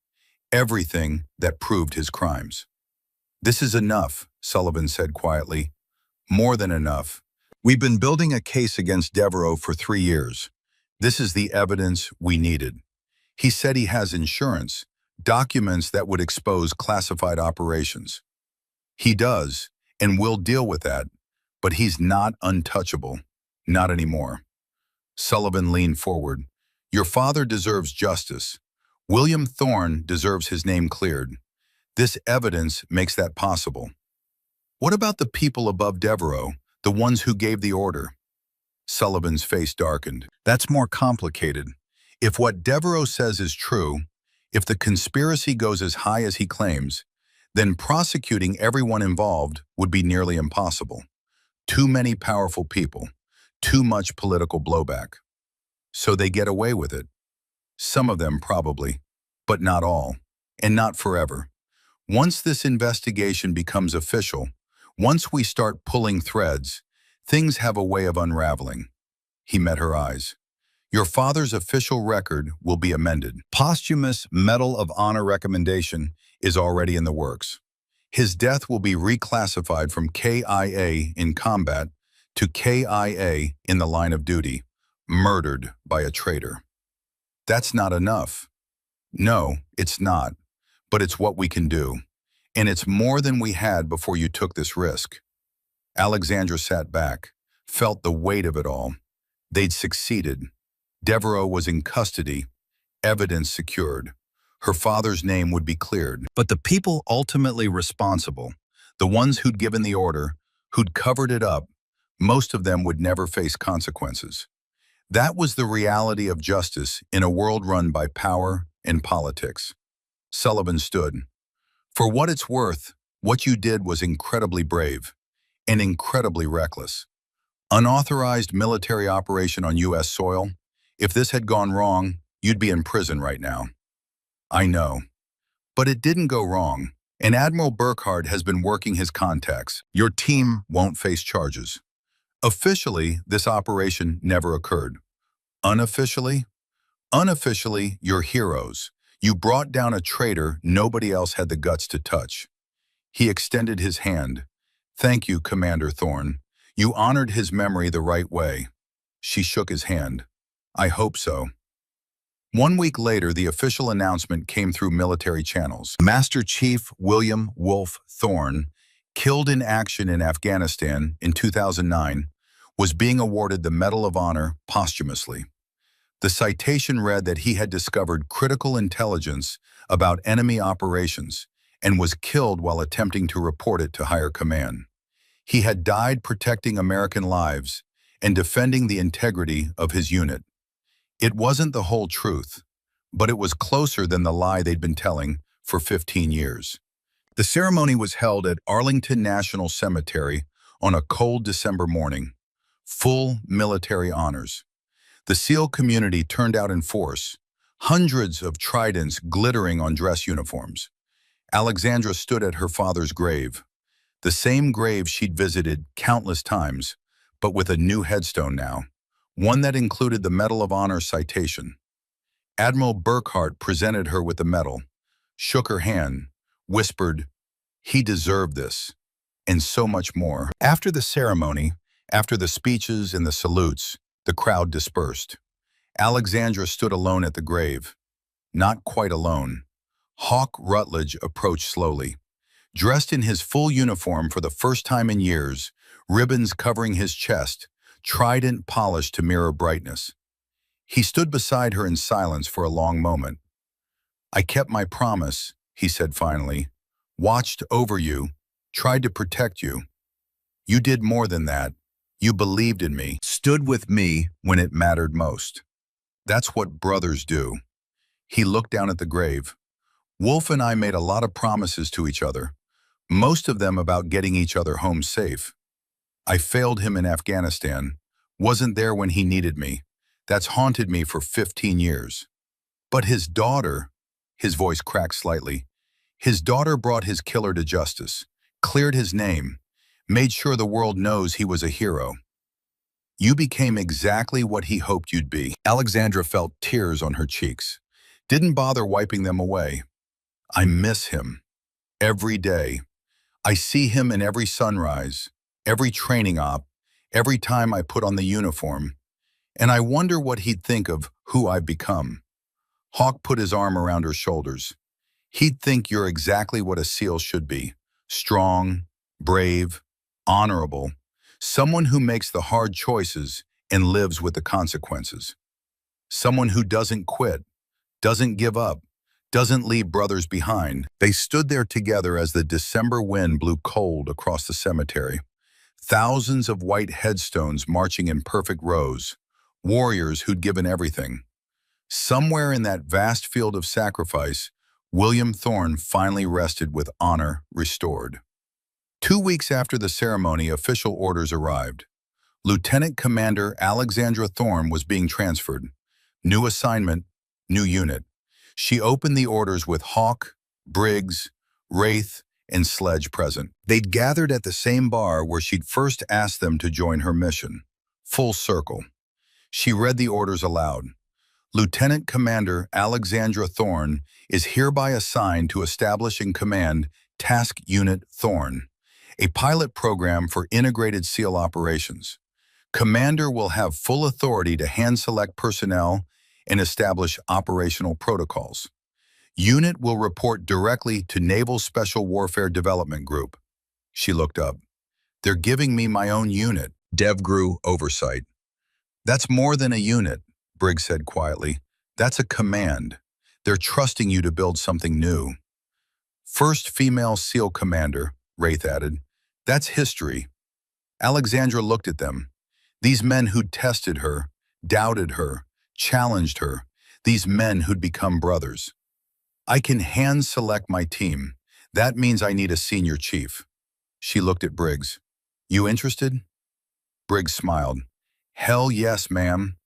everything that proved his crimes. This is enough, Sullivan said quietly. More than enough. We've been building a case against Devereaux for 3 years. This is the evidence we needed. He said he has insurance, documents that would expose classified operations. He does, and we'll deal with that, but he's not untouchable. Not anymore. Sullivan leaned forward. Your father deserves justice. William Thorne deserves his name cleared. This evidence makes that possible. What about the people above Devereaux, the ones who gave the order? Sullivan's face darkened. That's more complicated. If what Devereaux says is true, if the conspiracy goes as high as he claims, then prosecuting everyone involved would be nearly impossible. Too many powerful people, too much political blowback. So they get away with it. Some of them probably, but not all, and not forever. Once this investigation becomes official, once we start pulling threads, things have a way of unraveling. He met her eyes. Your father's official record will be amended. Posthumous Medal of Honor recommendation is already in the works. His death will be reclassified from KIA in combat to KIA in the line of duty, murdered by a traitor. That's not enough. No, it's not, but it's what we can do. And it's more than we had before you took this risk. Alexandra sat back, felt the weight of it all. They'd succeeded. Devereaux was in custody, evidence secured. Her father's name would be cleared. But the people ultimately responsible, the ones who'd given the order, who'd covered it up, most of them would never face consequences. That was the reality of justice in a world run by power and politics. Sullivan stood. For what it's worth, what you did was incredibly brave and incredibly reckless. Unauthorized military operation on U.S. soil. If this had gone wrong, you'd be in prison right now. I know. But it didn't go wrong, and Admiral Burkhardt has been working his contacts. Your team won't face charges. Officially, this operation never occurred. Unofficially? Unofficially, you're heroes. You brought down a traitor nobody else had the guts to touch. He extended his hand. Thank you, Commander Thorne. You honored his memory the right way. She shook his hand. I hope so. 1 week later, the official announcement came through military channels. Master Chief William Wolfe Thorne, killed in action in Afghanistan in 2009, was being awarded the Medal of Honor posthumously. The citation read that he had discovered critical intelligence about enemy operations and was killed while attempting to report it to higher command. He had died protecting American lives and defending the integrity of his unit. It wasn't the whole truth, but it was closer than the lie they'd been telling for 15 years. The ceremony was held at Arlington National Cemetery on a cold December morning. Full military honors. The SEAL community turned out in force, hundreds of tridents glittering on dress uniforms. Alexandra stood at her father's grave, the same grave she'd visited countless times, but with a new headstone now, one that included the Medal of Honor citation. Admiral Burkhardt presented her with the medal, shook her hand, whispered, "He deserved this," and so much more. After the ceremony, after the speeches and the salutes, the crowd dispersed. Alexandra stood alone at the grave. Not quite alone. Hawk Rutledge approached slowly. Dressed in his full uniform for the first time in years, ribbons covering his chest, trident polished to mirror brightness. He stood beside her in silence for a long moment. I kept my promise, he said finally. Watched over you, tried to protect you. You did more than that. You believed in me, stood with me when it mattered most. That's what brothers do. He looked down at the grave. Wolf and I made a lot of promises to each other, most of them about getting each other home safe. I failed him in Afghanistan, wasn't there when he needed me. That's haunted me for 15 years. But his daughter, his voice cracked slightly, his daughter brought his killer to justice, cleared his name, made sure the world knows he was a hero. You became exactly what he hoped you'd be. Alexandra felt tears on her cheeks, didn't bother wiping them away. I miss him. Every day. I see him in every sunrise, every training op, every time I put on the uniform, and I wonder what he'd think of who I've become. Hawk put his arm around her shoulders. He'd think you're exactly what a SEAL should be. Strong, brave, honorable, someone who makes the hard choices and lives with the consequences. Someone who doesn't quit, doesn't give up, doesn't leave brothers behind. They stood there together as the December wind blew cold across the cemetery. Thousands of white headstones marching in perfect rows, warriors who'd given everything. Somewhere in that vast field of sacrifice, William Thorne finally rested with honor restored. 2 weeks after the ceremony, official orders arrived. Lieutenant Commander Alexandra Thorne was being transferred. New assignment, new unit. She opened the orders with Hawk, Briggs, Wraith, and Sledge present. They'd gathered at the same bar where she'd first asked them to join her mission. Full circle. She read the orders aloud. Lieutenant Commander Alexandra Thorne is hereby assigned to establish and command Task Unit Thorne, a pilot program for integrated SEAL operations. Commander will have full authority to hand-select personnel and establish operational protocols. Unit will report directly to Naval Special Warfare Development Group. She looked up. They're giving me my own unit. DevGru oversight. That's more than a unit, Briggs said quietly. That's a command. They're trusting you to build something new. First female SEAL commander, Wraith added. That's history. Alexandra looked at them. These men who'd tested her, doubted her, challenged her. These men who'd become brothers. I can hand-select my team. That means I need a senior chief. She looked at Briggs. You interested? Briggs smiled. Hell yes, ma'am.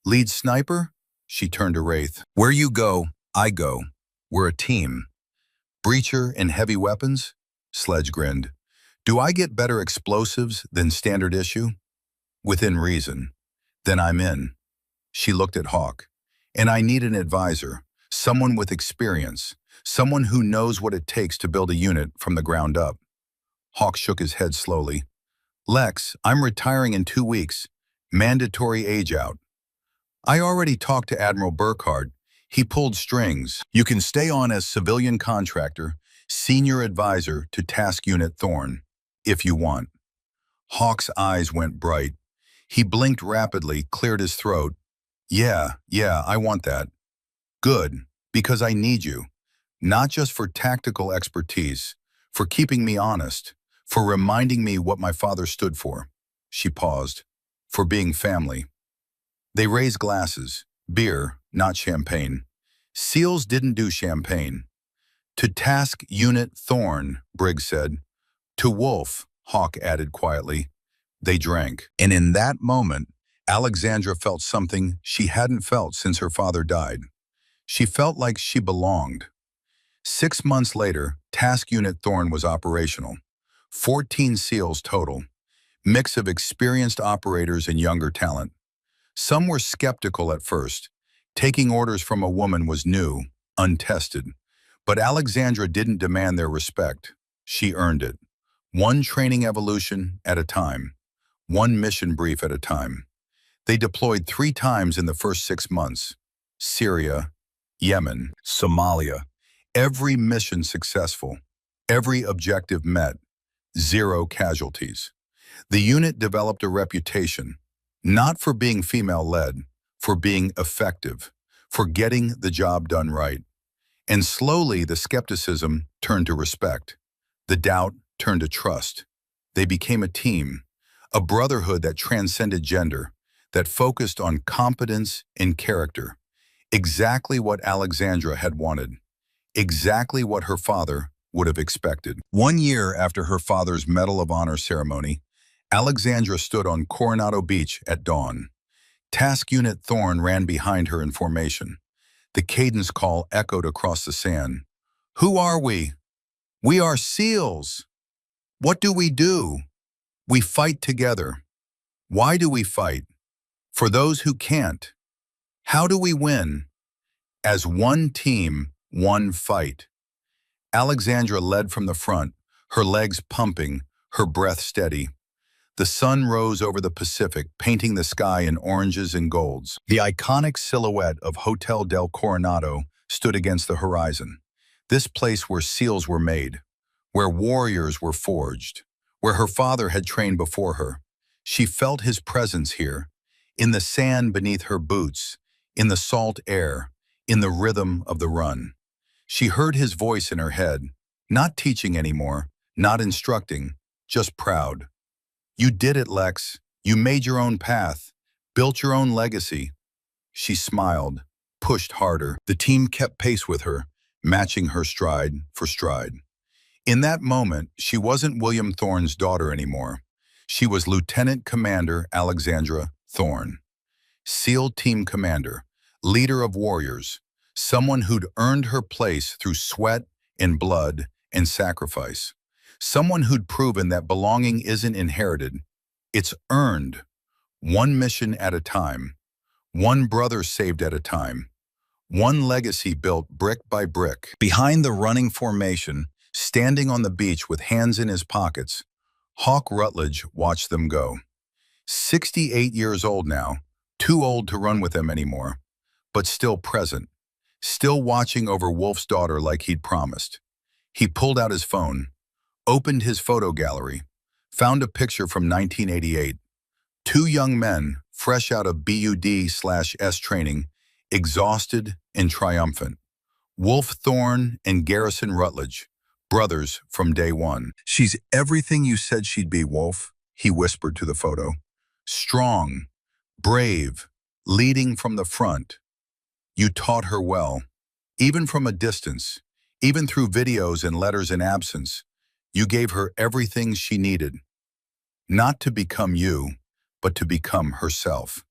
Lead sniper? She turned to Wraith. Where you go, I go. We're a team. Breacher and heavy weapons? Sledge grinned. Do I get better explosives than standard issue? Within reason. Then I'm in. She looked at Hawk. And I need an advisor, someone with experience, someone who knows what it takes to build a unit from the ground up. Hawk shook his head slowly. Lex, I'm retiring in 2 weeks. Mandatory age out. I already talked to Admiral Burkhardt. He pulled strings. You can stay on as civilian contractor, senior advisor to Task Unit Thorn, if you want. Hawk's eyes went bright. He blinked rapidly, cleared his throat. Yeah, I want that. Good, because I need you. Not just for tactical expertise, for keeping me honest, for reminding me what my father stood for. She paused. For being family. They raised glasses. Beer, not champagne. SEALs didn't do champagne. To Task Unit Thorn, Briggs said. To Wolf, Hawk added quietly. They drank. And in that moment, Alexandra felt something she hadn't felt since her father died. She felt like she belonged. 6 months later, Task Unit Thorn was operational. 14 SEALs total. Mix of experienced operators and younger talent. Some were skeptical at first. Taking orders from a woman was new, untested. But Alexandra didn't demand their respect. She earned it. One training evolution at a time. One mission brief at a time. They deployed 3 times in the first 6 months. Syria, Yemen, Somalia. Every mission successful. Every objective met. 0 casualties. The unit developed a reputation, not for being female-led, for being effective, for getting the job done right. And slowly the skepticism turned to respect. The doubt turned to trust. They became a team, a brotherhood that transcended gender, that focused on competence and character. Exactly what Alexandra had wanted. Exactly what her father would have expected. 1 year after her father's Medal of Honor ceremony, Alexandra stood on Coronado Beach at dawn. Task Unit Thorn ran behind her in formation. The cadence call echoed across the sand. Who are we? We are SEALs. What do we do? We fight together. Why do we fight? For those who can't. How do we win? As one team, one fight. Alexandra led from the front, her legs pumping, her breath steady. The sun rose over the Pacific, painting the sky in oranges and golds. The iconic silhouette of Hotel del Coronado stood against the horizon. This place where SEALs were made, where warriors were forged, where her father had trained before her. She felt his presence here, in the sand beneath her boots, in the salt air, in the rhythm of the run. She heard his voice in her head, not teaching anymore, not instructing, just proud. You did it, Lex. You made your own path, built your own legacy. She smiled, pushed harder. The team kept pace with her, matching her stride for stride. In that moment, she wasn't William Thorne's daughter anymore. She was Lieutenant Commander Alexandra Thorne. SEAL Team Commander, leader of warriors, someone who'd earned her place through sweat and blood and sacrifice. Someone who'd proven that belonging isn't inherited, it's earned, one mission at a time, one brother saved at a time, one legacy built brick by brick. Behind the running formation, standing on the beach with hands in his pockets, Hawk Rutledge watched them go. 68 years old now, too old to run with them anymore, but still present, still watching over Wolf's daughter like he'd promised. He pulled out his phone, opened his photo gallery, found a picture from 1988. 2 young men, fresh out of BUD/S training, exhausted and triumphant. Wolf Thorne and Garrison Rutledge, brothers from day one. She's everything you said she'd be, Wolf, he whispered to the photo. Strong, brave, leading from the front. You taught her well. Even from a distance, even through videos and letters in absence, you gave her everything she needed, not to become you, but to become herself.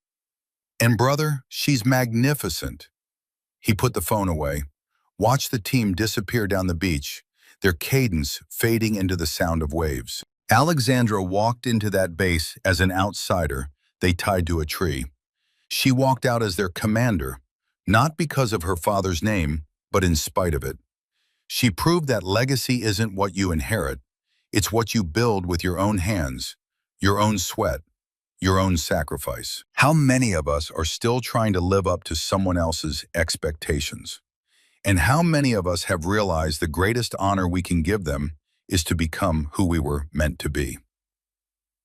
And brother, she's magnificent. He put the phone away, watched the team disappear down the beach, their cadence fading into the sound of waves. Alexandra walked into that base as an outsider they tied to a tree. She walked out as their commander, not because of her father's name, but in spite of it. She proved that legacy isn't what you inherit, it's what you build with your own hands, your own sweat, your own sacrifice. How many of us are still trying to live up to someone else's expectations? And how many of us have realized the greatest honor we can give them is to become who we were meant to be?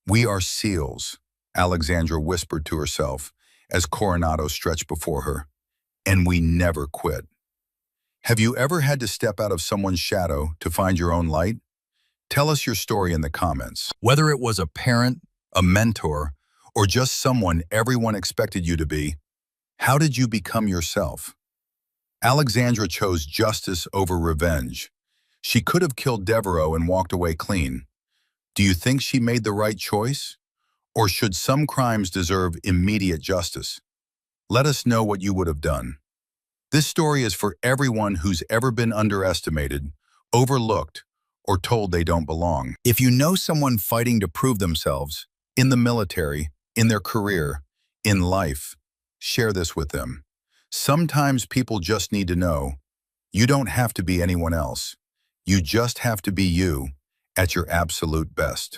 We are SEALs, Alexandra whispered to herself as Coronado stretched before her, and we never quit. Have you ever had to step out of someone's shadow to find your own light? Tell us your story in the comments. Whether it was a parent, a mentor, or just someone everyone expected you to be, how did you become yourself? Alexandra chose justice over revenge. She could have killed Devereaux and walked away clean. Do you think she made the right choice? Or should some crimes deserve immediate justice? Let us know what you would have done. This story is for everyone who's ever been underestimated, overlooked, or told they don't belong. If you know someone fighting to prove themselves, in the military, in their career, in life, share this with them. Sometimes people just need to know, you don't have to be anyone else. You just have to be you, at your absolute best.